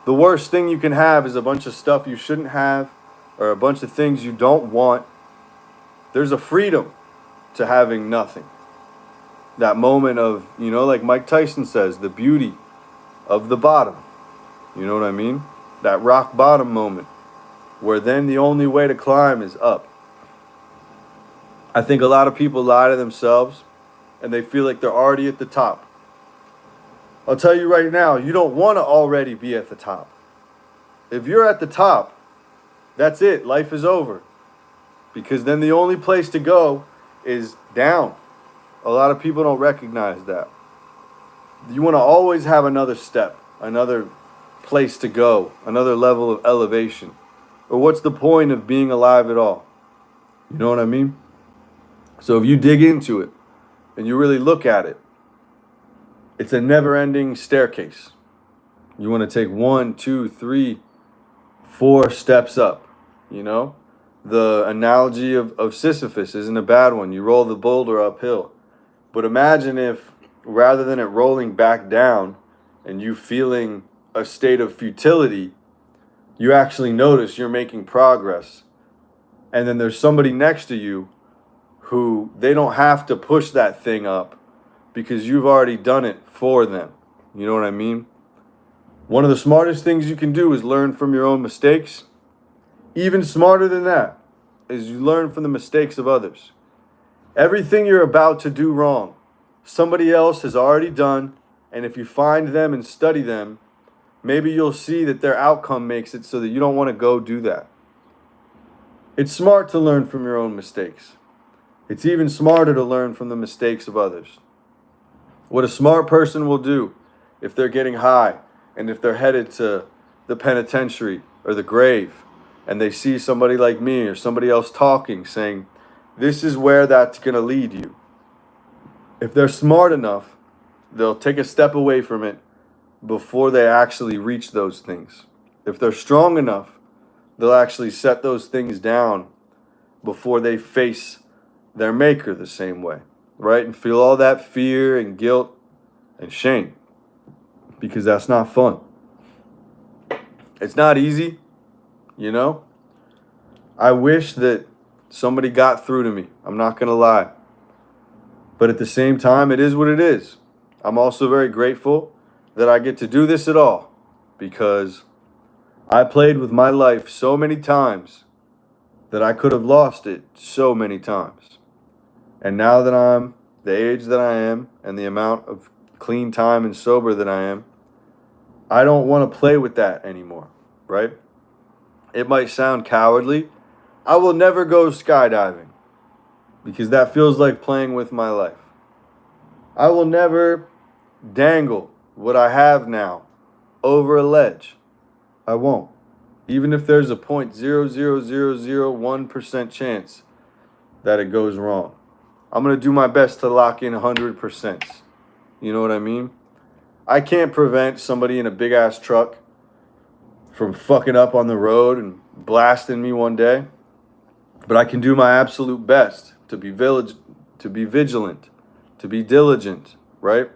The worst thing you can have is a bunch of stuff you shouldn't have, or a bunch of things you don't want. There's a freedom to having nothing. That moment of, like Mike Tyson says, the beauty of the bottom. You know what I mean? That rock bottom moment, where then the only way to climb is up. I think a lot of people lie to themselves and they feel like they're already at the top. I'll tell you right now, you don't want to already be at the top. If you're at the top, that's it. Life is over. Because then the only place to go is down. A lot of people don't recognize that. You want to always have another step, another place to go, another level of elevation. Or what's the point of being alive at all? You know what I mean? So if you dig into it and you really look at it, it's a never-ending staircase. You want to take 1, 2, 3, 4 steps up, The analogy of Sisyphus isn't a bad one. You roll the boulder uphill. But imagine if, rather than it rolling back down and you feeling a state of futility, you actually notice you're making progress. And then there's somebody next to you who they don't have to push that thing up because you've already done it for them. You know what I mean? One of the smartest things you can do is learn from your own mistakes. Even smarter than that is you learn from the mistakes of others. Everything you're about to do wrong, somebody else has already done, and if you find them and study them, maybe you'll see that their outcome makes it so that you don't want to go do that. It's smart to learn from your own mistakes. It's even smarter to learn from the mistakes of others. What a smart person will do if they're getting high and if they're headed to the penitentiary or the grave and they see somebody like me or somebody else talking, saying, this is where that's going to lead you. If they're smart enough, they'll take a step away from it before they actually reach those things. If they're strong enough, they'll actually set those things down before they face their maker the same way, right? And feel all that fear and guilt and shame, because that's not fun. It's not easy, I wish that somebody got through to me. I'm not going to lie. But at the same time, it is what it is. I'm also very grateful that I get to do this at all, because I played with my life so many times that I could have lost it so many times. And now that I'm the age that I am and the amount of clean time and sober that I am, I don't want to play with that anymore, right? It might sound cowardly. I will never go skydiving because that feels like playing with my life. I will never dangle what I have now over a ledge. I won't. Even if there's a 0.00001% chance that it goes wrong. I'm going to do my best to lock in 100%. You know what I mean? I can't prevent somebody in a big ass truck from fucking up on the road and blasting me one day. But I can do my absolute best to be vigilant, to be diligent, right?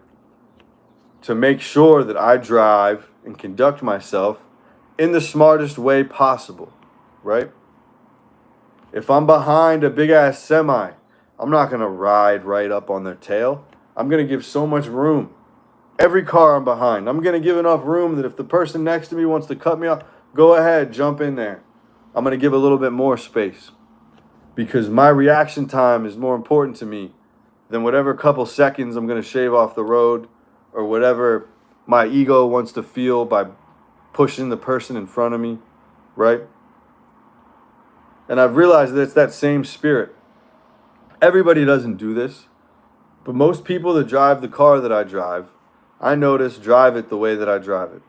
To make sure that I drive and conduct myself in the smartest way possible, right? If I'm behind a big ass semi, I'm not going to ride right up on their tail. I'm going to give so much room. Every car I'm behind, I'm going to give enough room that if the person next to me wants to cut me off, go ahead, jump in there. I'm going to give a little bit more space, because my reaction time is more important to me than whatever couple seconds I'm going to shave off the road or whatever my ego wants to feel by pushing the person in front of me, right? And I've realized that it's that same spirit. Everybody doesn't do this, but most people that drive the car that I drive, I notice drive it the way that I drive it.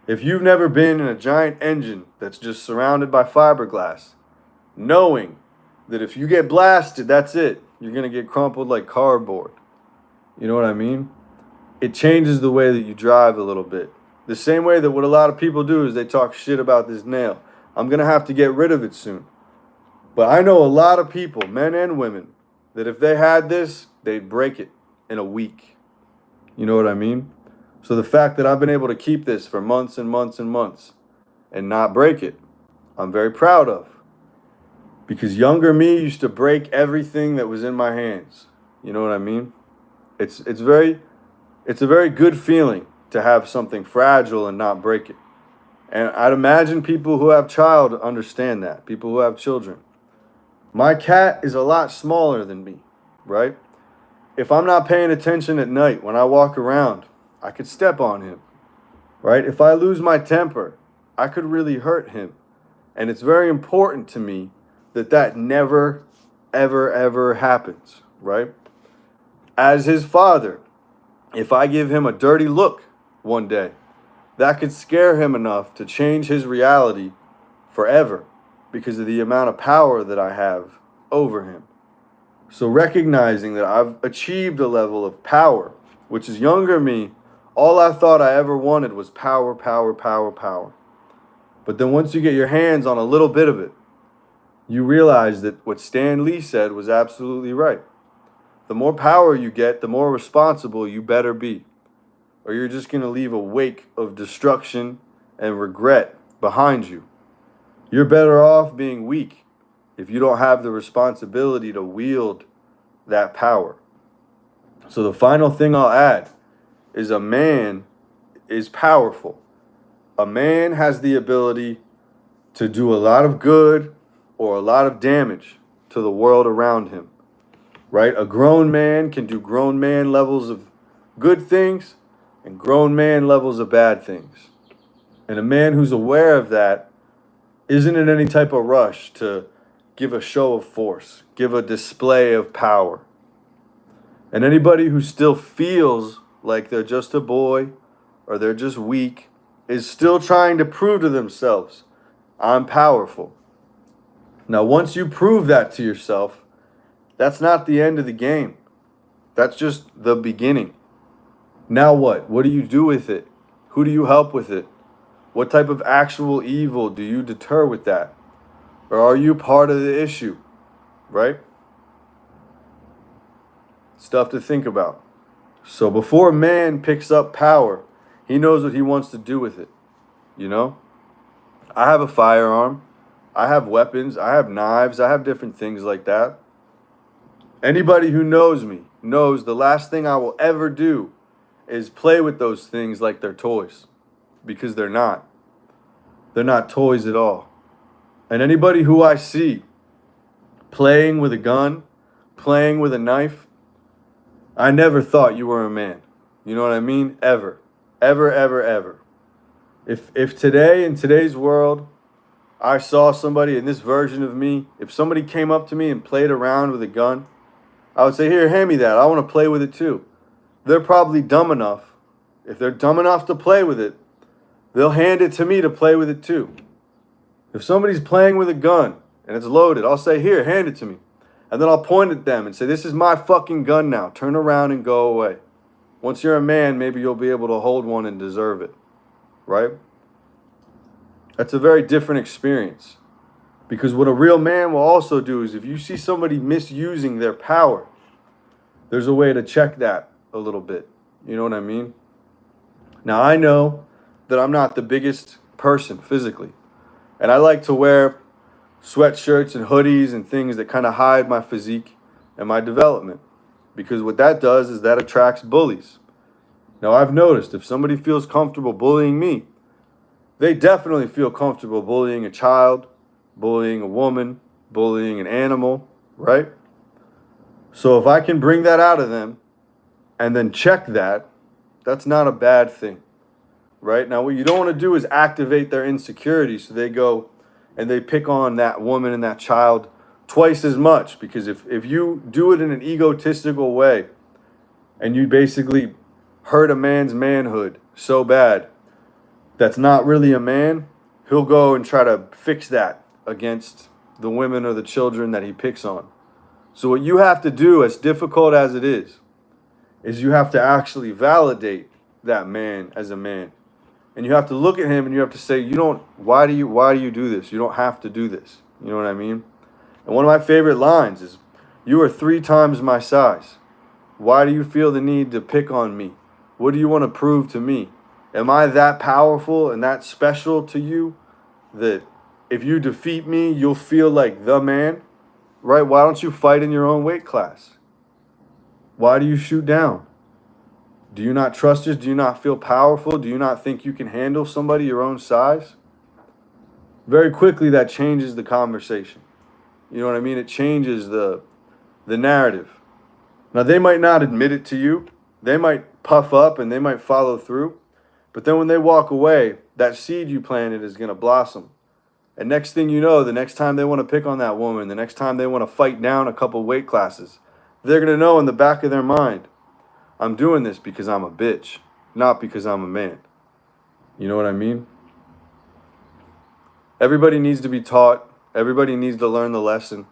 If you've never been in a giant engine that's just surrounded by fiberglass, knowing that if you get blasted, that's it. You're going to get crumpled like cardboard. You know what I mean? It changes the way that you drive a little bit. The same way that what a lot of people do is they talk shit about this nail. I'm going to have to get rid of it soon. But I know a lot of people, men and women, that if they had this, they'd break it in a week. You know what I mean? So the fact that I've been able to keep this for months and months and months and not break it, I'm very proud of. Because younger me used to break everything that was in my hands. You know what I mean? It's a very good feeling to have something fragile and not break it. And I'd imagine people who have child understand that. People who have children. My cat is a lot smaller than me, right? If I'm not paying attention at night when I walk around, I could step on him, right? If I lose my temper, I could really hurt him. And it's very important to me that never, ever, ever happens, right? As his father, if I give him a dirty look one day, that could scare him enough to change his reality forever because of the amount of power that I have over him. So recognizing that I've achieved a level of power, which is younger me, all I thought I ever wanted was power, power, power, power. But then once you get your hands on a little bit of it, you realize that what Stan Lee said was absolutely right. The more power you get, the more responsible you better be. Or you're just going to leave a wake of destruction and regret behind you. You're better off being weak if you don't have the responsibility to wield that power. So the final thing I'll add is a man is powerful. A man has the ability to do a lot of good or a lot of damage to the world around him, right? A grown man can do grown man levels of good things and grown man levels of bad things. And a man who's aware of that isn't in any type of rush to give a show of force, give a display of power. And anybody who still feels like they're just a boy or they're just weak is still trying to prove to themselves, I'm powerful. Now, once you prove that to yourself, that's not the end of the game. That's just the beginning. Now what? What do you do with it? Who do you help with it? What type of actual evil do you deter with that? Or are you part of the issue? Right? Stuff to think about. So before a man picks up power, he knows what he wants to do with it. You know? I have a firearm. I have weapons. I have knives. I have different things like that. Anybody who knows me knows the last thing I will ever do is play with those things like they're toys. Because they're not. They're not toys at all. And anybody who I see playing with a gun, playing with a knife, I never thought you were a man. You know what I mean? Ever. Ever, ever, ever. If today, in today's world, I saw somebody in this version of me, if somebody came up to me and played around with a gun, I would say, here, hand me that. I want to play with it too. They're probably dumb enough. If they're dumb enough to play with it, they'll hand it to me to play with it too. If somebody's playing with a gun and it's loaded, I'll say, here, hand it to me. And then I'll point at them and say, this is my fucking gun now. Turn around and go away. Once you're a man, maybe you'll be able to hold one and deserve it. Right? That's a very different experience. Because what a real man will also do is if you see somebody misusing their power, there's a way to check that a little bit. You know what I mean? Now, I know that I'm not the biggest person physically. And I like to wear sweatshirts and hoodies and things that kind of hide my physique and my development. Because what that does is that attracts bullies. Now, I've noticed if somebody feels comfortable bullying me, they definitely feel comfortable bullying a child, bullying a woman, bullying an animal, right? So if I can bring that out of them and then check that, that's not a bad thing, right? Now, what you don't want to do is activate their insecurity so they go and they pick on that woman and that child twice as much. Because if you do it in an egotistical way and you basically hurt a man's manhood so bad that's not really a man, he'll go and try to fix that against the women or the children that he picks on. So what you have to do, as difficult as it is you have to actually validate that man as a man. And you have to look at him and you have to say, why do you do this? You don't have to do this. You know what I mean? And one of my favorite lines is, You are 3 times my size. Why do you feel the need to pick on me? What do you want to prove to me? Am I that powerful and that special to you that if you defeat me, you'll feel like the man? Right? Why don't you fight in your own weight class? Why do you shoot down? Do you not trust us? Do you not feel powerful? Do you not think you can handle somebody your own size? Very quickly, that changes the conversation. You know what I mean? It changes the narrative. Now, they might not admit it to you. They might puff up and they might follow through. But then when they walk away, that seed you planted is going to blossom. And next thing you know, the next time they want to pick on that woman, the next time they want to fight down a couple weight classes, they're going to know in the back of their mind, I'm doing this because I'm a bitch, not because I'm a man. You know what I mean? Everybody needs to be taught. Everybody needs to learn the lesson.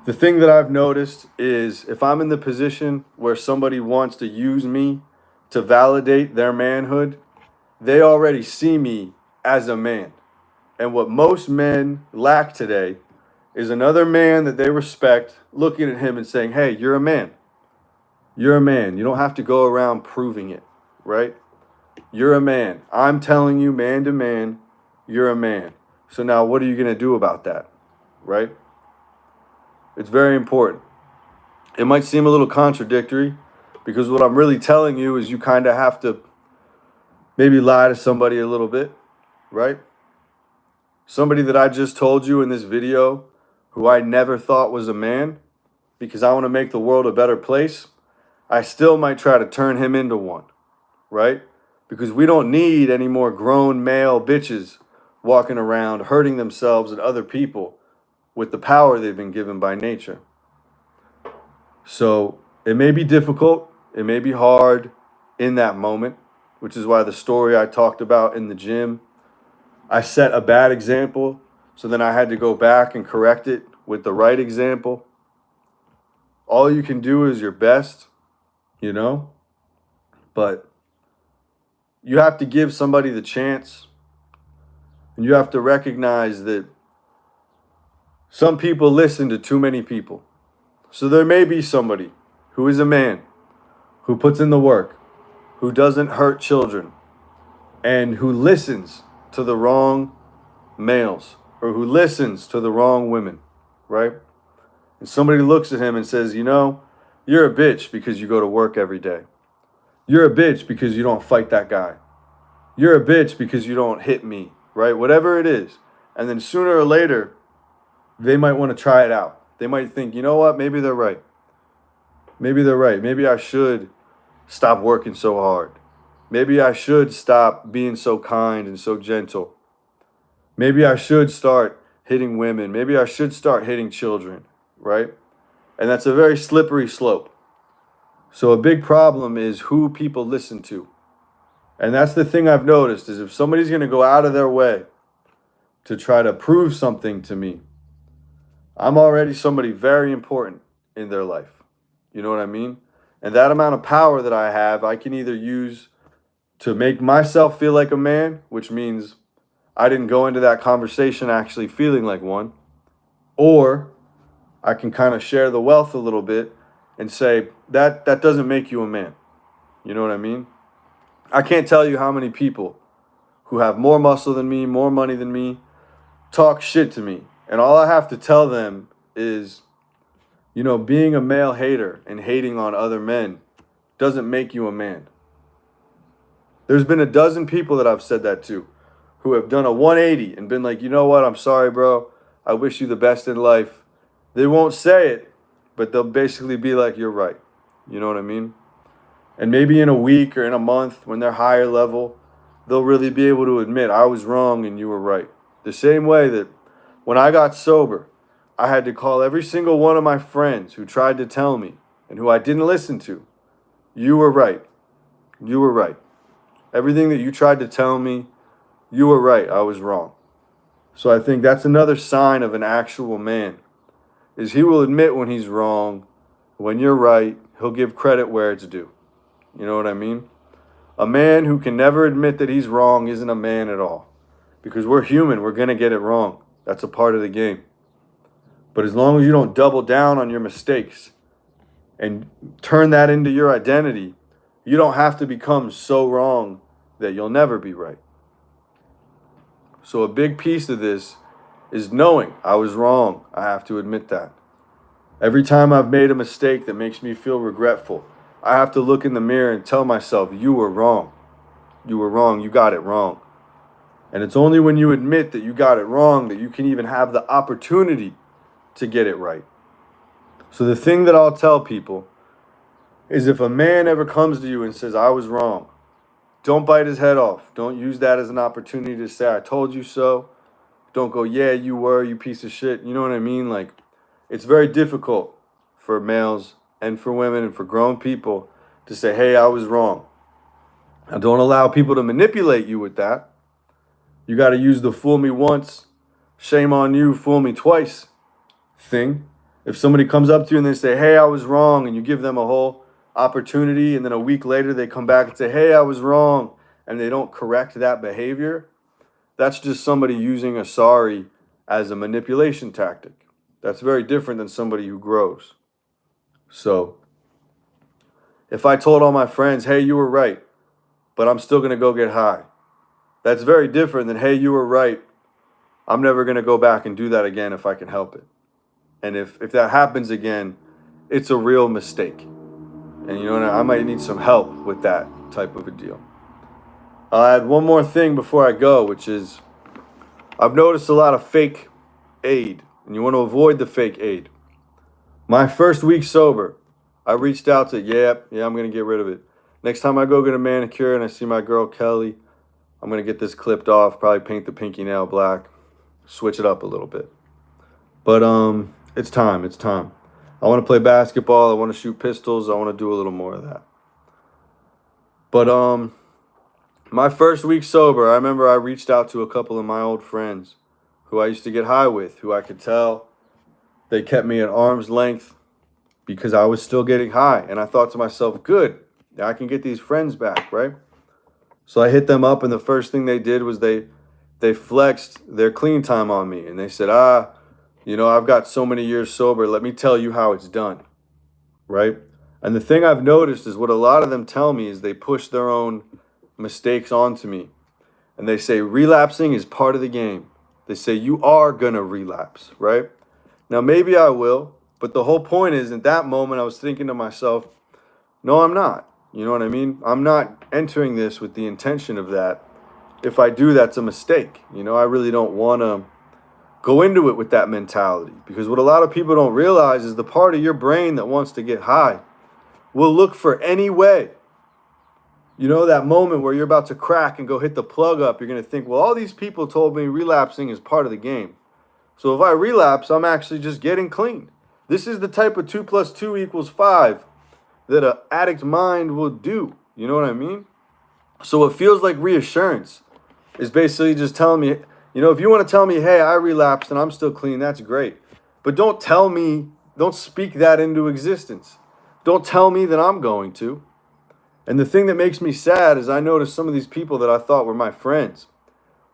The thing that I've noticed is if I'm in the position where somebody wants to use me to validate their manhood, they already see me as a man. And what most men lack today is another man that they respect looking at him and saying, hey, you're a man. You're a man. You don't have to go around proving it, right? You're a man. I'm telling you, man to man, you're a man. So now what are you going to do about that, right? It's very important. It might seem a little contradictory because what I'm really telling you is you kind of have to maybe lie to somebody a little bit, right? Somebody that I just told you in this video who I never thought was a man because I want to make the world a better place, I still might try to turn him into one, right? Because we don't need any more grown male bitches walking around hurting themselves and other people with the power they've been given by nature. So it may be difficult, it may be hard in that moment, which is why the story I talked about in the gym, I set a bad example, so then I had to go back and correct it with the right example. All you can do is your best, you know, but you have to give somebody the chance, and you have to recognize that some people listen to too many people. So there may be somebody who is a man, who puts in the work, who doesn't hurt children, and who listens to the wrong males, or who listens to the wrong women, right? And somebody looks at him and says, you know, you're a bitch because you go to work every day. You're a bitch because you don't fight that guy. You're a bitch because you don't hit me, right? Whatever it is. And then sooner or later, they might want to try it out. They might think, you know what, maybe they're right. Maybe they're right. Maybe I should stop working so hard. Maybe I should stop being so kind and so gentle. Maybe I should start hitting women. Maybe I should start hitting children, right? And that's a very slippery slope. So a big problem is who people listen to. And that's the thing I've noticed is if somebody's going to go out of their way to try to prove something to me, I'm already somebody very important in their life. You know what I mean? And that amount of power that I have, I can either use to make myself feel like a man, which means I didn't go into that conversation actually feeling like one, or I can kind of share the wealth a little bit and say that doesn't make you a man. You know what I mean? I can't tell you how many people who have more muscle than me, more money than me, talk shit to me. And all I have to tell them is, you know, being a male hater and hating on other men doesn't make you a man. There's been a dozen people that I've said that to who have done a 180 and been like, you know what, I'm sorry, bro. I wish you the best in life. They won't say it, but they'll basically be like, you're right. You know what I mean? And maybe in a week or in a month when they're higher level, they'll really be able to admit I was wrong and you were right. The same way that when I got sober, I had to call every single one of my friends who tried to tell me and who I didn't listen to, you were right. You were right. Everything that you tried to tell me, you were right. I was wrong. So I think that's another sign of an actual man, is he will admit when he's wrong. When you're right, he'll give credit where it's due. You know what I mean? A man who can never admit that he's wrong isn't a man at all. Because we're human. We're going to get it wrong. That's a part of the game. But as long as you don't double down on your mistakes and turn that into your identity, you don't have to become so wrong that you'll never be right. So a big piece of this is knowing I was wrong. I have to admit that. Every time I've made a mistake that makes me feel regretful, I have to look in the mirror and tell myself, you were wrong. You were wrong. You got it wrong. And it's only when you admit that you got it wrong that you can even have the opportunity to get it right. So the thing that I'll tell people is if a man ever comes to you and says, I was wrong, don't bite his head off. Don't use that as an opportunity to say, I told you so. Don't go, yeah, you were, you piece of shit. You know what I mean? Like, it's very difficult for males and for women and for grown people to say, hey, I was wrong. Now, don't allow people to manipulate you with that. You got to use the fool me once, shame on you, fool me twice thing. If somebody comes up to you and they say, hey, I was wrong, and you give them a whole opportunity, and then a week later they come back and say, hey, I was wrong, and they don't correct that behavior, that's just somebody using a sorry as a manipulation tactic. That's very different than somebody who grows. So if I told all my friends, hey, you were right, but I'm still going to go get high, that's very different than, hey, you were right, I'm never going to go back and do that again if I can help it. And if that happens again, it's a real mistake. And you know what, I might need some help with that type of a deal. I'll add one more thing before I go, which is I've noticed a lot of fake aid, and you want to avoid the fake aid. My first week sober, I reached out to, yeah, I'm going to get rid of it. Next time I go get a manicure and I see my girl Kelly, I'm going to get this clipped off, probably paint the pinky nail black, switch it up a little bit. But it's time. I want to play basketball. I want to shoot pistols. I want to do a little more of that. But my first week sober, I remember I reached out to a couple of my old friends who I used to get high with, who I could tell they kept me at arm's length because I was still getting high. And I thought to myself, good, I can get these friends back, right? So I hit them up, and the first thing they did was they flexed their clean time on me. And they said, I've got so many years sober. Let me tell you how it's done, right? And the thing I've noticed is what a lot of them tell me is they push their own mistakes onto me. And they say relapsing is part of the game. They say you are going to relapse, right? Now, maybe I will, but the whole point is at that moment I was thinking to myself, no, I'm not. You know what I mean? I'm not entering this with the intention of that. If I do, that's a mistake. I really don't want to go into it with that mentality, because what a lot of people don't realize is the part of your brain that wants to get high will look for any way. That moment where you're about to crack and go hit the plug up, you're going to think, well, all these people told me relapsing is part of the game. So if I relapse, I'm actually just getting clean. This is the type of 2 + 2 = 5 that an addict mind will do. You know what I mean? So it feels like reassurance is basically just telling me, if you want to tell me, hey, I relapsed and I'm still clean, that's great. But don't speak that into existence. Don't tell me that I'm going to. And the thing that makes me sad is I notice some of these people that I thought were my friends,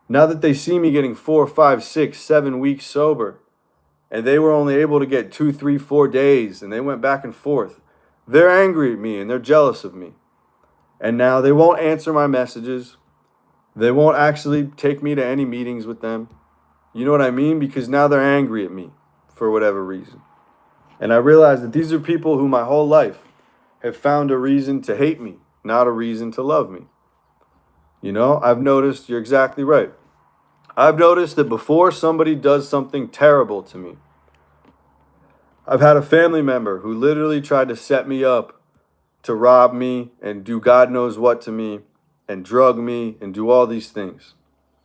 now that they see me getting 4, 5, 6, 7 weeks sober, and they were only able to get 2, 3, 4 days, and they went back and forth, they're angry at me and they're jealous of me. And now they won't answer my messages. They won't actually take me to any meetings with them. You know what I mean? Because now they're angry at me for whatever reason. And I realize that these are people who my whole life have found a reason to hate me, not a reason to love me. I've noticed, you're exactly right. I've noticed that before somebody does something terrible to me, I've had a family member who literally tried to set me up to rob me and do God knows what to me and drug me and do all these things.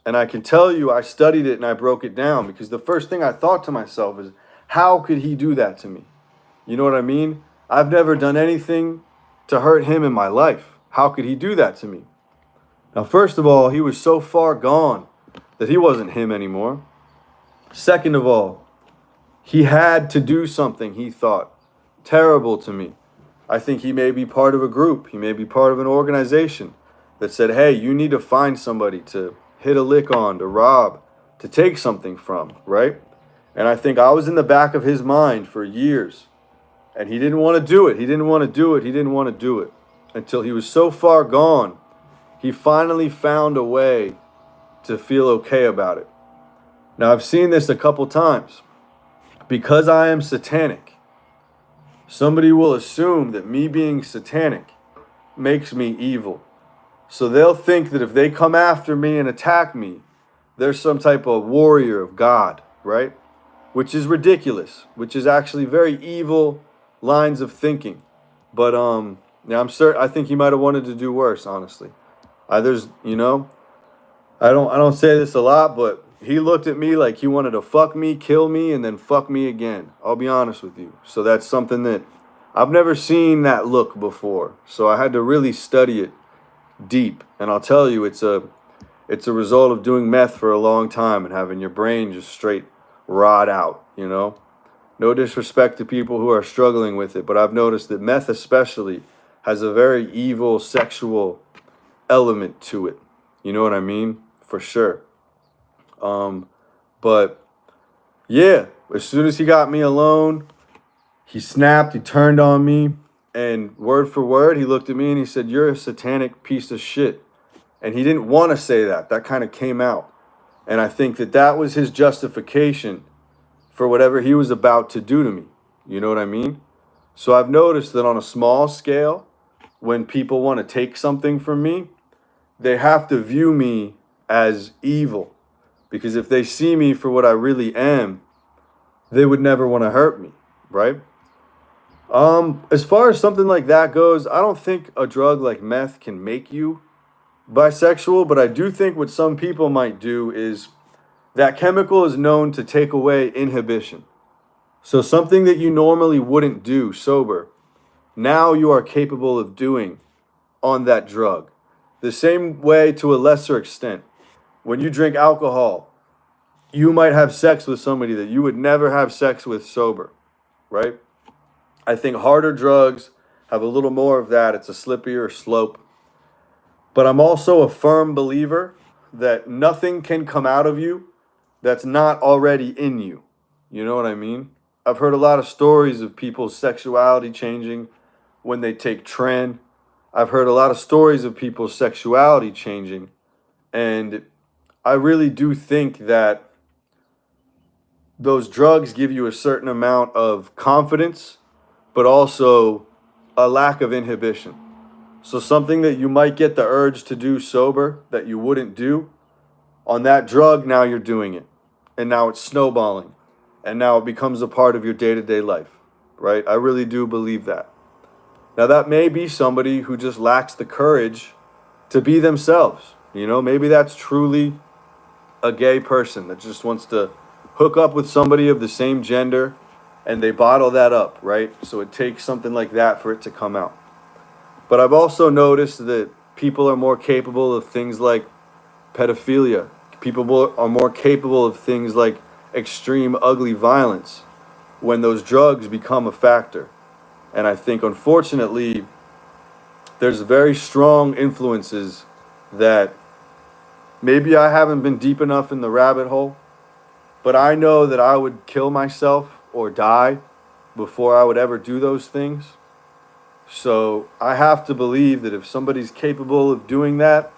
And I can tell you, I studied it and I broke it down, because the first thing I thought to myself is, how could he do that to me? You know what I mean? I've never done anything to hurt him in my life. How could he do that to me? Now, first of all, he was so far gone that he wasn't him anymore. Second of all, he had to do something, he thought, terrible to me. I think he may be part of a group. He may be part of an organization that said, hey, you need to find somebody to hit a lick on, to rob, to take something from, right? And I think I was in the back of his mind for years. And he didn't want to do it. He didn't want to do it. He didn't want to do it. Until he was so far gone, he finally found a way to feel okay about it. Now, I've seen this a couple times. Because I am satanic, somebody will assume that me being satanic makes me evil. So they'll think that if they come after me and attack me, they're some type of warrior of God, right? Which is ridiculous, which is actually very evil lines of thinking. But yeah, I think he might have wanted to do worse, honestly. There's, I don't say this a lot, but he looked at me like he wanted to fuck me, kill me, and then fuck me again. I'll be honest with you. So that's something that I've never seen that look before. So I had to really study it deep. And I'll tell you, it's a result of doing meth for a long time and having your brain just straight rot out, No disrespect to people who are struggling with it, but I've noticed that meth especially has a very evil sexual element to it. You know what I mean? For sure. But yeah, as soon as he got me alone, he snapped, he turned on me, and word for word, he looked at me and he said, "You're a satanic piece of shit." And he didn't want to say that. That kind of came out. And I think that was his justification for whatever he was about to do to me. You know what I mean? So I've noticed that on a small scale, when people want to take something from me, they have to view me as evil. Because if they see me for what I really am, they would never want to hurt me, right? As far as something like that goes, I don't think a drug like meth can make you bisexual, but I do think what some people might do is that chemical is known to take away inhibition. So something that you normally wouldn't do sober, now you are capable of doing on that drug. The same way to a lesser extent. When you drink alcohol, you might have sex with somebody that you would never have sex with sober, right? I think harder drugs have a little more of that. It's a slippier slope. But I'm also a firm believer that nothing can come out of you that's not already in you. You know what I mean? I've heard a lot of stories of people's sexuality changing when they take tren. I've heard a lot of stories of people's sexuality changing. And I really do think that those drugs give you a certain amount of confidence, but also a lack of inhibition. So something that you might get the urge to do sober that you wouldn't do, on that drug, now you're doing it. And now it's snowballing. And now it becomes a part of your day-to-day life, right? I really do believe that. Now that may be somebody who just lacks the courage to be themselves. Maybe that's truly a gay person that just wants to hook up with somebody of the same gender and they bottle that up, right? So it takes something like that for it to come out. But I've also noticed that people are more capable of things like pedophilia. People are more capable of things like extreme ugly violence when those drugs become a factor. And I think, unfortunately, there's very strong influences that maybe I haven't been deep enough in the rabbit hole, but I know that I would kill myself or die before I would ever do those things. So I have to believe that if somebody's capable of doing that,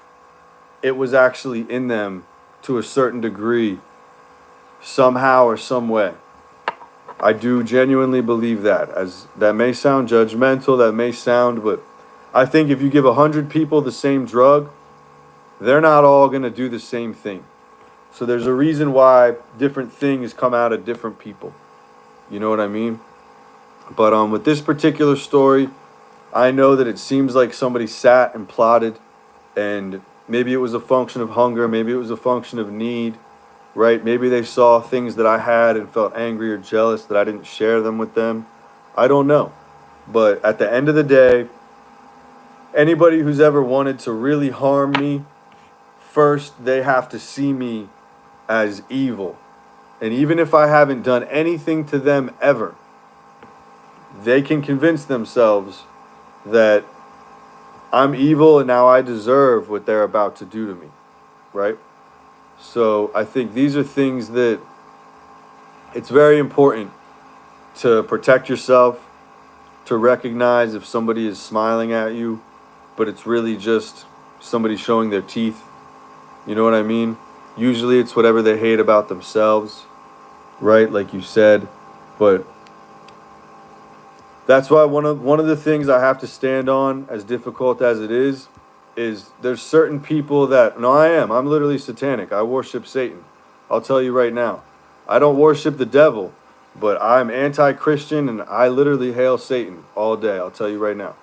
it was actually in them to a certain degree, somehow or some way. I do genuinely believe that. As that may sound judgmental, but I think if you give 100 people the same drug, they're not all going to do the same thing. So there's a reason why different things come out of different people. You know what I mean? But with this particular story, I know that it seems like somebody sat and plotted, and maybe it was a function of hunger, maybe it was a function of need, right? Maybe they saw things that I had and felt angry or jealous that I didn't share them with them. I don't know. But at the end of the day, anybody who's ever wanted to really harm me, first they have to see me as evil. And even if I haven't done anything to them ever, they can convince themselves that I'm evil and now I deserve what they're about to do to me, right? So I think these are things that it's very important to protect yourself, to recognize if somebody is smiling at you, but it's really just somebody showing their teeth. You know what I mean? Usually it's whatever they hate about themselves, right? Like you said. But that's why one of the things I have to stand on, as difficult as it is there's certain people that, no, I'm literally satanic. I worship Satan. I'll tell you right now. I don't worship the devil, but I'm anti-Christian and I literally hail Satan all day. I'll tell you right now.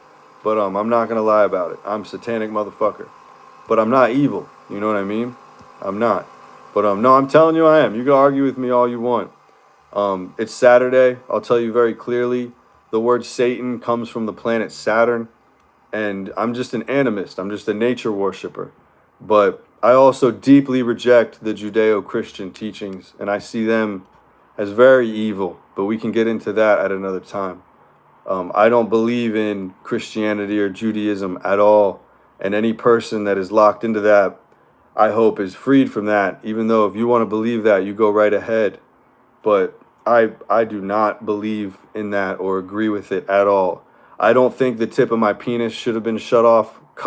But I'm not gonna lie about it. I'm satanic motherfucker. But I'm not evil. You know what I mean? I'm not. But no, I'm telling you I am. You can argue with me all you want. It's Saturday. I'll tell you very clearly. The word Satan comes from the planet Saturn. And I'm just an animist. I'm just a nature worshiper. But I also deeply reject the Judeo-Christian teachings. And I see them as very evil. But we can get into that at another time. I don't believe in Christianity or Judaism at all. And any person that is locked into that, I hope, is freed from that. Even though if you want to believe that, you go right ahead. But I do not believe in that or agree with it at all. I don't think the tip of my penis should have been cut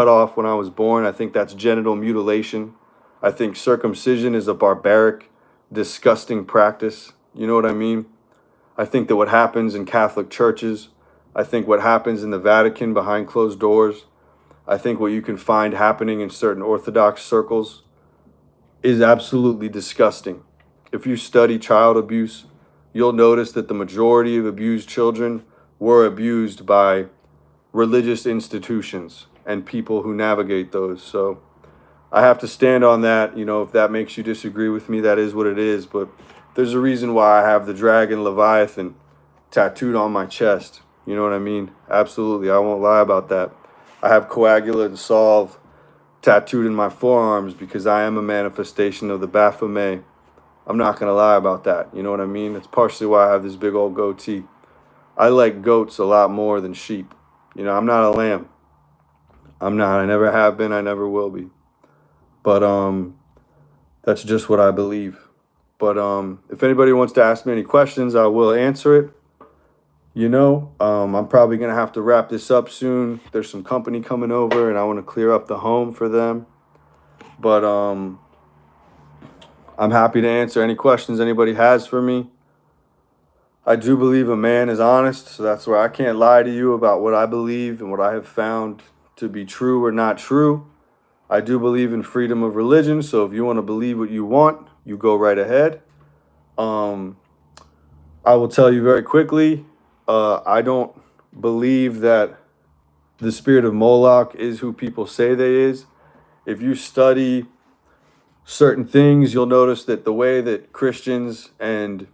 off when I was born. I think that's genital mutilation. I think circumcision is a barbaric, disgusting practice. You know what I mean? I think that what happens in Catholic churches, I think what happens in the Vatican behind closed doors, I think what you can find happening in certain Orthodox circles is absolutely disgusting. If you study child abuse, you'll notice that the majority of abused children were abused by religious institutions and people who navigate those. So I have to stand on that. You know, if that makes you disagree with me, that is what it is. But there's a reason why I have the dragon Leviathan tattooed on my chest. You know what I mean? Absolutely. I won't lie about that. I have coagula and solve tattooed in my forearms because I am a manifestation of the Baphomet. I'm not going to lie about that. You know what I mean? That's partially why I have this big old goatee. I like goats a lot more than sheep. You know, I'm not a lamb. I'm not. I never have been. I never will be. But that's just what I believe. But if anybody wants to ask me any questions, I will answer it. You know, I'm probably going to have to wrap this up soon. There's some company coming over and I want to clear up the home for them. But I'm happy to answer any questions anybody has for me. I do believe a man is honest, so that's where I can't lie to you about what I believe and what I have found to be true or not true. I do believe in freedom of religion, so if you want to believe what you want, you go right ahead. I will tell you very quickly, I don't believe that the spirit of Moloch is who people say they is. If you study certain things, you'll notice that the way that Christians and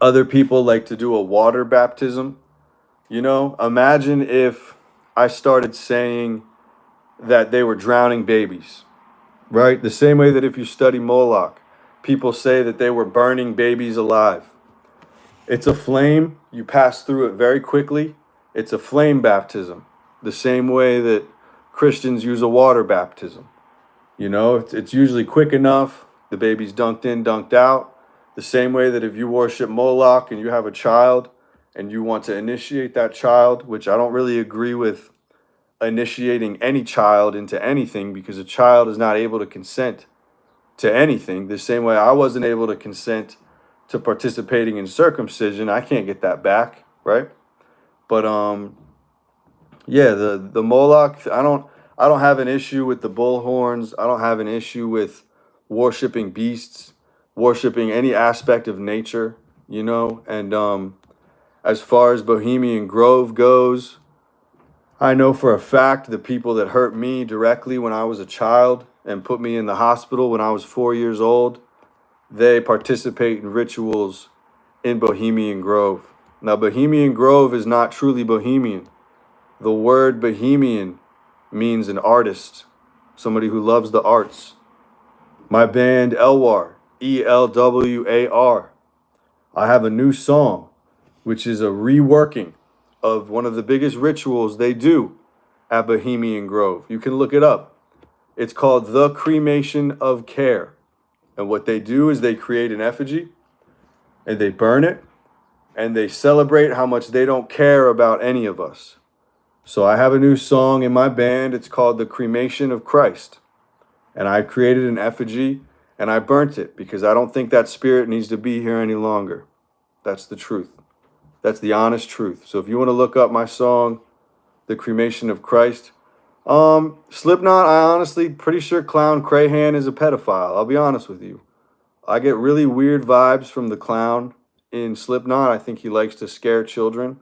other people like to do a water baptism, you know, imagine if I started saying that they were drowning babies, right? The same way that if you study Moloch, people say that they were burning babies alive. It's a flame. You pass through it very quickly. It's a flame baptism, the same way that Christians use a water baptism. You know, it's usually quick enough. The baby's dunked in, dunked out. The same way that if you worship Moloch and you have a child and you want to initiate that child, which I don't really agree with initiating any child into anything because a child is not able to consent to anything. The same way I wasn't able to consent to participating in circumcision. I can't get that back, right? But yeah, the Moloch, I don't have an issue with the bull horns. I don't have an issue with worshiping beasts, worshiping any aspect of nature, you know. And as far as Bohemian Grove goes, I know for a fact the people that hurt me directly when I was a child and put me in the hospital when I was 4 years old, they participate in rituals in Bohemian Grove. Now, Bohemian Grove is not truly Bohemian. The word Bohemian means an artist, somebody who loves the arts. My band Elwar, ELWAR, I have a new song, which is a reworking of one of the biggest rituals they do at Bohemian Grove. You can look it up. It's called The Cremation of Care. And what they do is they create an effigy and they burn it, and they celebrate how much they don't care about any of us. So I have a new song in my band. It's called The Cremation of Christ. And I created an effigy and I burnt it because I don't think that spirit needs to be here any longer. That's the truth. That's the honest truth. So if you want to look up my song, The Cremation of Christ, Slipknot, I honestly pretty sure Clown Crahan is a pedophile. I'll be honest with you. I get really weird vibes from the clown in Slipknot. I think he likes to scare children.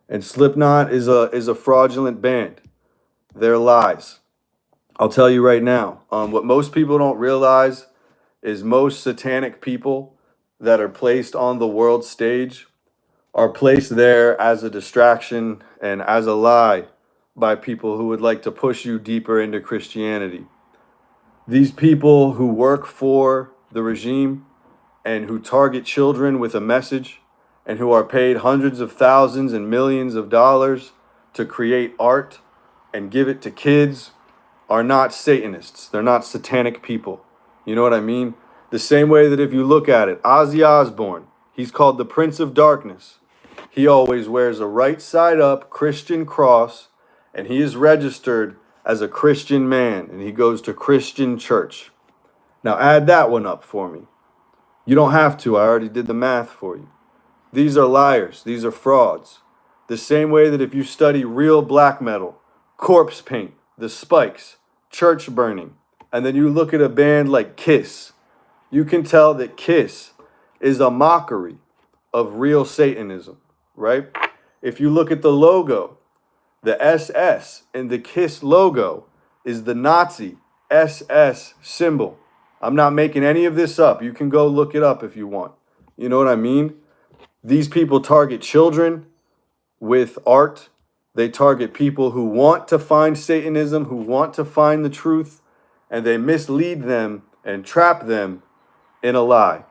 And Slipknot is a fraudulent band. They're lies. I'll tell you right now. What most people don't realize is most satanic people that are placed on the world stage are placed there as a distraction and as a lie by people who would like to push you deeper into Christianity. These people who work for the regime and who target children with a message and who are paid hundreds of thousands and millions of dollars to create art and give it to kids are not Satanists. They're not satanic people. You know what I mean? The same way that if you look at it, Ozzy Osbourne, he's called the Prince of Darkness. He always wears a right side up Christian cross, and he is registered as a Christian man, and he goes to Christian church. Now add that one up for me. You don't have to. I already did the math for you. These are liars. These are frauds. The same way that if you study real black metal, corpse paint, the spikes, church burning, and then you look at a band like Kiss, you can tell that Kiss is a mockery of real Satanism, right? If you look at the logo, the SS in the Kiss logo is the Nazi SS symbol. I'm not making any of this up. You can go look it up if you want. You know what I mean? These people target children with art. They target people who want to find Satanism, who want to find the truth, and they mislead them and trap them in a lie.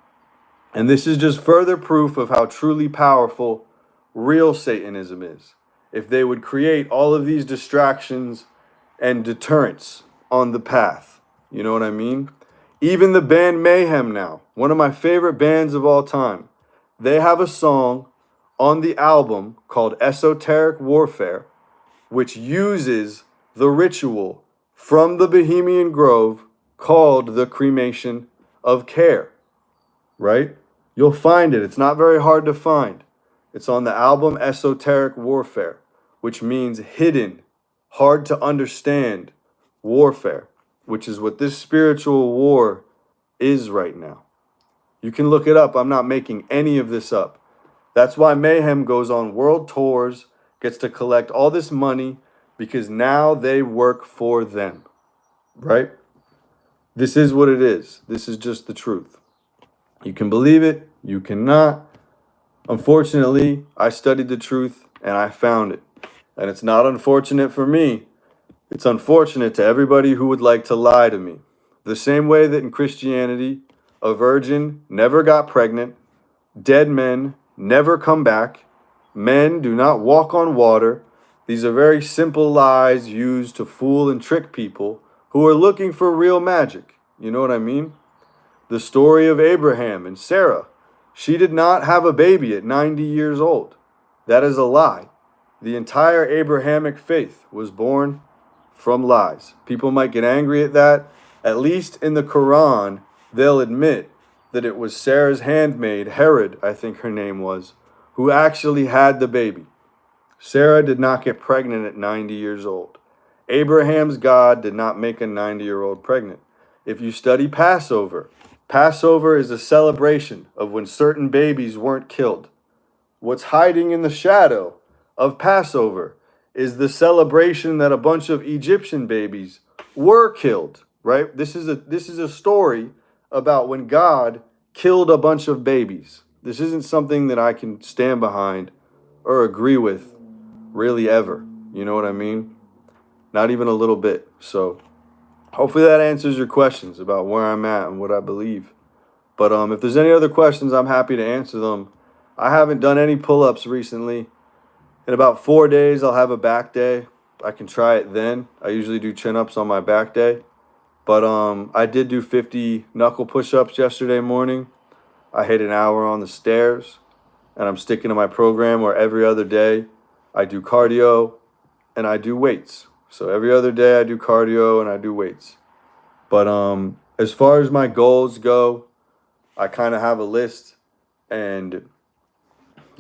And this is just further proof of how truly powerful real Satanism is. If they would create all of these distractions and deterrents on the path. You know what I mean? Even the band Mayhem now, one of my favorite bands of all time, they have a song on the album called Esoteric Warfare, which uses the ritual from the Bohemian Grove called the cremation of care, right? You'll find it. It's not very hard to find. It's on the album Esoteric Warfare, which means hidden, hard to understand warfare, which is what this spiritual war is right now. You can look it up. I'm not making any of this up. That's why Mayhem goes on world tours, gets to collect all this money, because now they work for them, right? This is what it is. This is just the truth. You can believe it. You cannot. Unfortunately, I studied the truth and I found it. And it's not unfortunate for me. It's unfortunate to everybody who would like to lie to me. The same way that in Christianity, a virgin never got pregnant, dead men never come back, men do not walk on water. These are very simple lies used to fool and trick people who are looking for real magic. You know what I mean? The story of Abraham and Sarah. She did not have a baby at 90 years old. That is a lie. The entire Abrahamic faith was born from lies. People might get angry at that. At least in the Quran, they'll admit that it was Sarah's handmaid, Herod, I think her name was, who actually had the baby. Sarah did not get pregnant at 90 years old. Abraham's God did not make a 90-year-old pregnant. If you study Passover, Passover is a celebration of when certain babies weren't killed. What's hiding in the shadow of Passover is the celebration that a bunch of Egyptian babies were killed, right? This is a story about when God killed a bunch of babies. This isn't something that I can stand behind or agree with really ever. You know what I mean? Not even a little bit. So hopefully that answers your questions about where I'm at and what I believe. But if there's any other questions, I'm happy to answer them. I haven't done any pull-ups recently. In about 4 days, I'll have a back day. I can try it then. I usually do chin-ups on my back day. But I did do 50 knuckle push-ups yesterday morning. I hit an hour on the stairs, and I'm sticking to my program where every other day I do cardio and I do weights. So every other day I do cardio and I do weights. But as far as my goals go, I kind of have a list, and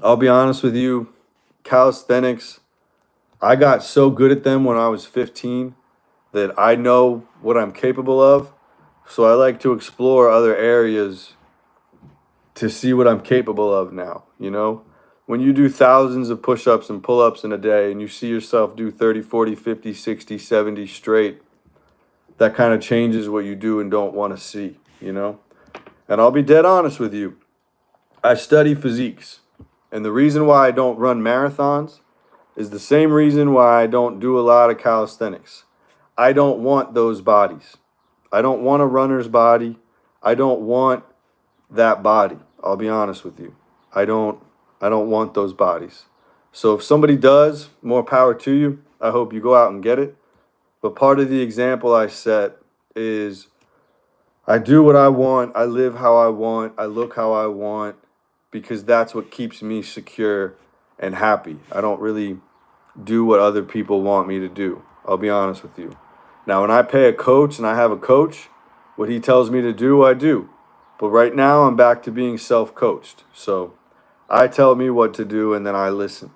I'll be honest with you, calisthenics, I got so good at them when I was 15 that I know what I'm capable of. So I like to explore other areas to see what I'm capable of now, you know? When you do thousands of push-ups and pull-ups in a day and you see yourself do 30, 40, 50, 60, 70 straight, that kind of changes what you do and don't want to see, you know? And I'll be dead honest with you. I study physiques. And the reason why I don't run marathons is the same reason why I don't do a lot of calisthenics. I don't want those bodies. I don't want a runner's body. I don't want that body. I'll be honest with you. I don't want those bodies. So if somebody does, more power to you. I hope you go out and get it. But part of the example I set is I do what I want, I live how I want, I look how I want, because that's what keeps me secure and happy. I don't really do what other people want me to do. I'll be honest with you. Now, when I pay a coach and I have a coach, what he tells me to do, I do. But right now, I'm back to being self-coached. So I tell me what to do and then I listen.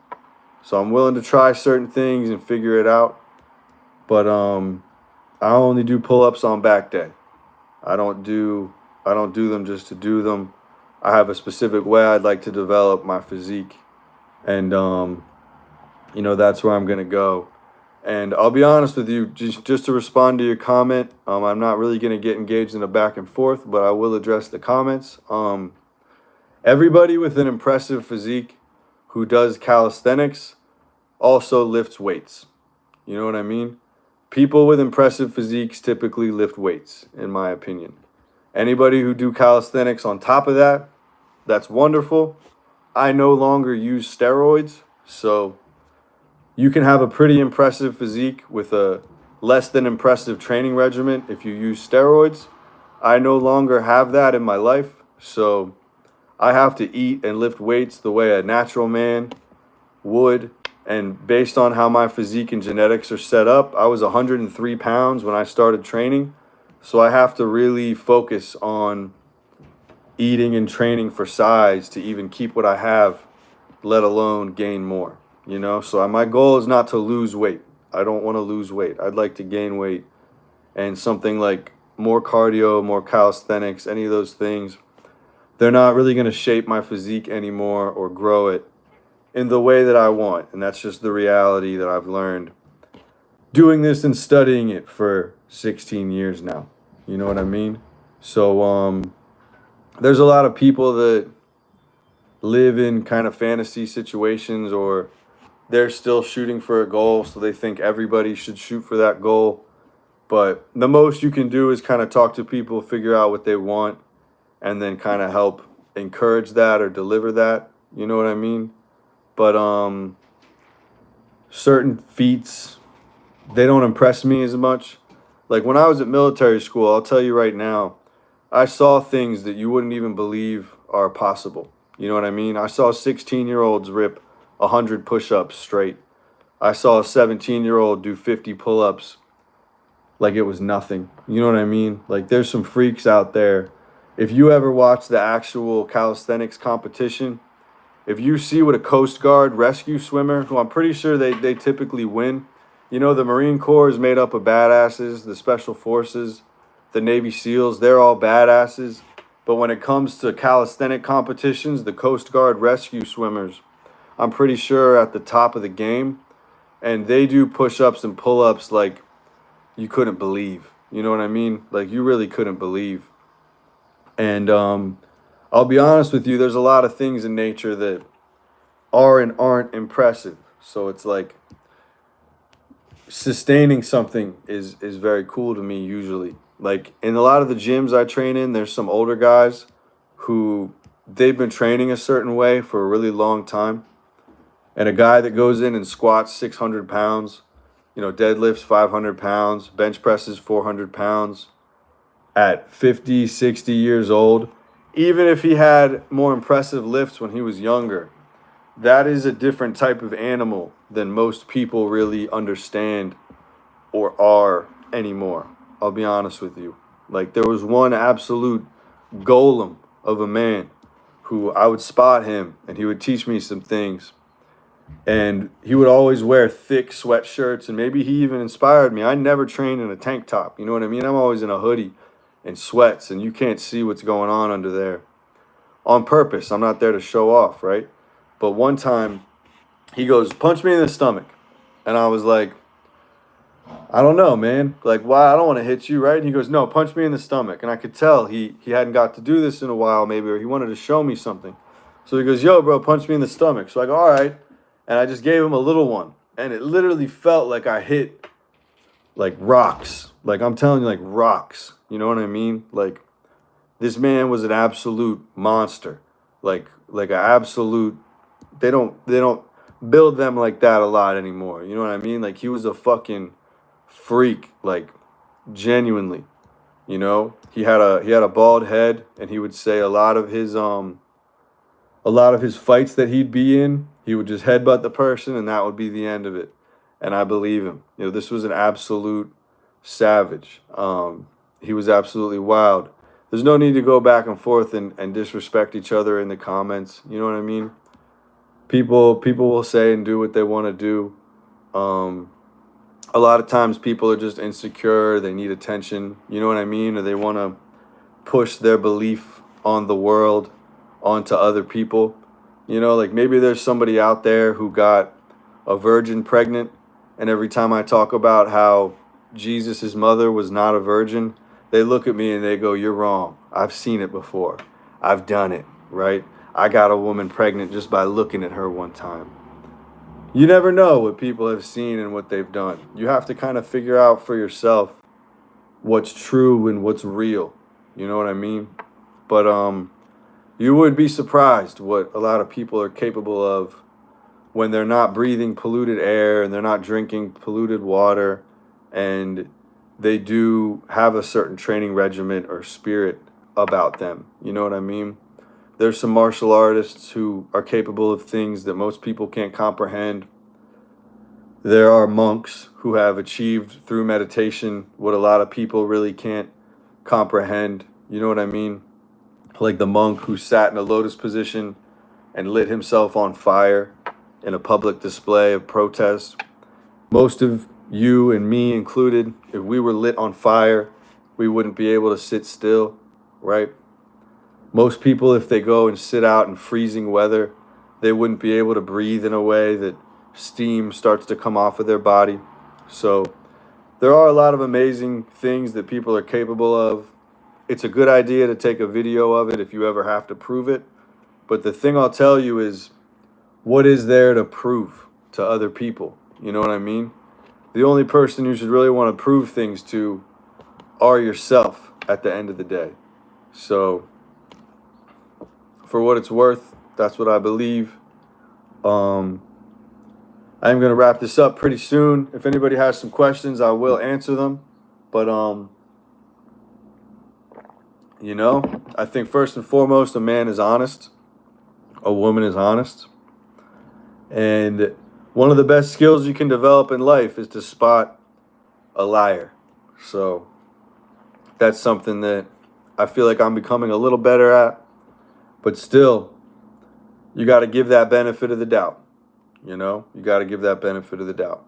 So I'm willing to try certain things and figure it out. But I only do pull-ups on back day. I don't do them just to do them. I have a specific way I'd like to develop my physique. And that's where I'm going to go. And I'll be honest with you, just to respond to your comment, I'm not really going to get engaged in a back and forth, but I will address the comments. Everybody with an impressive physique who does calisthenics also lifts weights. You know what I mean? People with impressive physiques typically lift weights, in my opinion. Anybody who do calisthenics on top of that, that's wonderful. I no longer use steroids, so you can have a pretty impressive physique with a less than impressive training regimen if you use steroids. I no longer have that in my life, so I have to eat and lift weights the way a natural man would. And based on how my physique and genetics are set up, I was 103 pounds when I started training. So I have to really focus on eating and training for size to even keep what I have, let alone gain more. So my goal is not to lose weight. I don't want to lose weight. I'd like to gain weight. And something like more cardio, more calisthenics, any of those things, they're not really going to shape my physique anymore or grow it in the way that I want. And that's just the reality that I've learned doing this and studying it for 16 years now. You know what I mean? So there's a lot of people that live in kind of fantasy situations, or they're still shooting for a goal, so they think everybody should shoot for that goal. But the most you can do is kind of talk to people, figure out what they want, and then kind of help encourage that or deliver that. You know what I mean? But certain feats, they don't impress me as much. Like when I was at military school, I'll tell you right now, I saw things that you wouldn't even believe are possible. You know what I mean? I saw 16-year-olds rip 100 push-ups straight. I saw a 17-year-old do 50 pull-ups like it was nothing. You know what I mean? Like there's some freaks out there. If you ever watch the actual calisthenics competition, if you see what a Coast Guard rescue swimmer, who I'm pretty sure they typically win. The Marine Corps is made up of badasses, the Special Forces, the Navy SEALs, they're all badasses. But when it comes to calisthenic competitions, the Coast Guard rescue swimmers, I'm pretty sure at the top of the game. And they do push-ups and pull-ups like you couldn't believe. You know what I mean? Like you really couldn't believe. And I'll be honest with you, there's a lot of things in nature that are and aren't impressive. So it's like sustaining something is very cool to me usually. Like in a lot of the gyms I train in, there's some older guys who they've been training a certain way for a really long time. And a guy that goes in and squats 600 pounds, deadlifts 500 pounds, bench presses 400 pounds at 50, 60 years old, even if he had more impressive lifts when he was younger, that is a different type of animal than most people really understand or are anymore. I'll be honest with you. Like, there was one absolute golem of a man who I would spot him and he would teach me some things. And he would always wear thick sweatshirts, and maybe he even inspired me. I never trained in a tank top. You know what I mean? I'm always in a hoodie and sweats, and you can't see what's going on under there. On purpose. I'm not there to show off, right? But one time, he goes, punch me in the stomach. And I was like, I don't know, man. Like, why? I don't want to hit you, right? And he goes, no, punch me in the stomach. And I could tell he hadn't got to do this in a while, maybe, or he wanted to show me something. So he goes, yo, bro, punch me in the stomach. So I go, all right. And I just gave him a little one. And it literally felt like I hit, like, rocks. Like, I'm telling you, like, rocks. You know what I mean? Like, this man was an absolute monster. Like an absolute, they don't build them like that a lot anymore. You know what I mean? Like, he was a fucking freak, like, genuinely. You know, he had a bald head, and he would say a lot of his fights that he'd be in, he would just headbutt the person, and that would be the end of it. And I believe him. You know, this was an absolute savage. He was absolutely wild. There's no need to go back and forth and disrespect each other in the comments. You know what I mean? People will say and do what they want to do. A lot of times people are just insecure. They need attention. You know what I mean? Or they want to push their belief on the world onto other people. You know, like, maybe there's somebody out there who got a virgin pregnant, and every time I talk about how Jesus' mother was not a virgin, they look at me and they go, you're wrong. I've seen it before. I've done it, right? I got a woman pregnant just by looking at her one time. You never know what people have seen and what they've done. You have to kind of figure out for yourself what's true and what's real. You know what I mean? But you would be surprised what a lot of people are capable of when they're not breathing polluted air and they're not drinking polluted water, and they do have a certain training regimen or spirit about them. You know what I mean? There's some martial artists who are capable of things that most people can't comprehend. There are monks who have achieved through meditation what a lot of people really can't comprehend. You know what I mean? Like the monk who sat in a lotus position and lit himself on fire in a public display of protest. Most of you and me included, if we were lit on fire, we wouldn't be able to sit still, right? Most people, if they go and sit out in freezing weather, they wouldn't be able to breathe in a way that steam starts to come off of their body. So there are a lot of amazing things that people are capable of. It's a good idea to take a video of it if you ever have to prove it. But the thing I'll tell you is, what is there to prove to other people? You know what I mean? The only person you should really want to prove things to are yourself at the end of the day. So, for what it's worth, that's what I believe. I'm going to wrap this up pretty soon. If anybody has some questions, I will answer them. But, you know, I think first and foremost, a man is honest. A woman is honest. And one of the best skills you can develop in life is to spot a liar. So that's something that I feel like I'm becoming a little better at. But still, you got to give that benefit of the doubt. You know, you got to give that benefit of the doubt.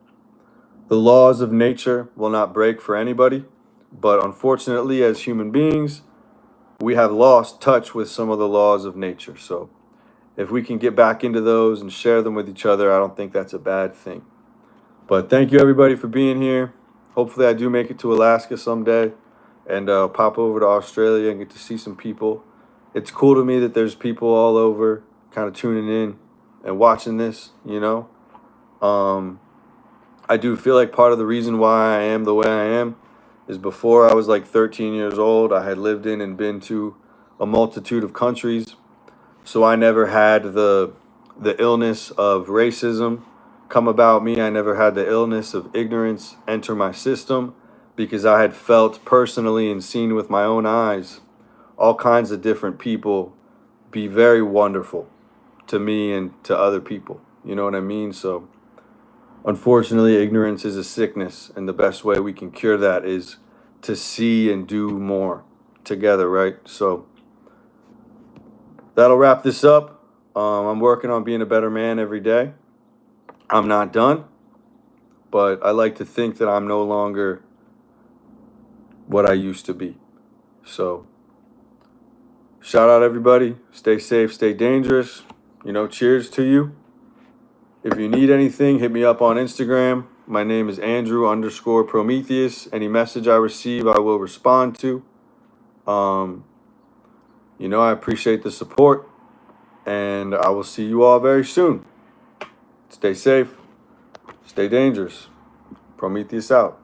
The laws of nature will not break for anybody. But unfortunately, as human beings, we have lost touch with some of the laws of nature. So if we can get back into those and share them with each other, I don't think that's a bad thing. But thank you, everybody, for being here. Hopefully I do make it to Alaska someday and pop over to Australia and get to see some people. It's cool to me that there's people all over kind of tuning in and watching this, you know. I do feel like part of the reason why I am the way I am is before I was like 13 years old, I had lived in and been to a multitude of countries. So I never had the illness of racism come about me. I never had the illness of ignorance enter my system, because I had felt personally and seen with my own eyes all kinds of different people be very wonderful to me and to other people. You know what I mean? So unfortunately, ignorance is a sickness, and the best way we can cure that is to see and do more together, right? So that'll wrap this up. I'm working on being a better man every day. I'm not done, but I like to think that I'm no longer what I used to be. So shout out everybody. Stay safe, stay dangerous. Cheers to you. If you need anything, hit me up on Instagram. My name is Andrew_Prometheus. Any message I receive, I will respond to. I appreciate the support, and I will see you all very soon. Stay safe, stay dangerous. Prometheus out.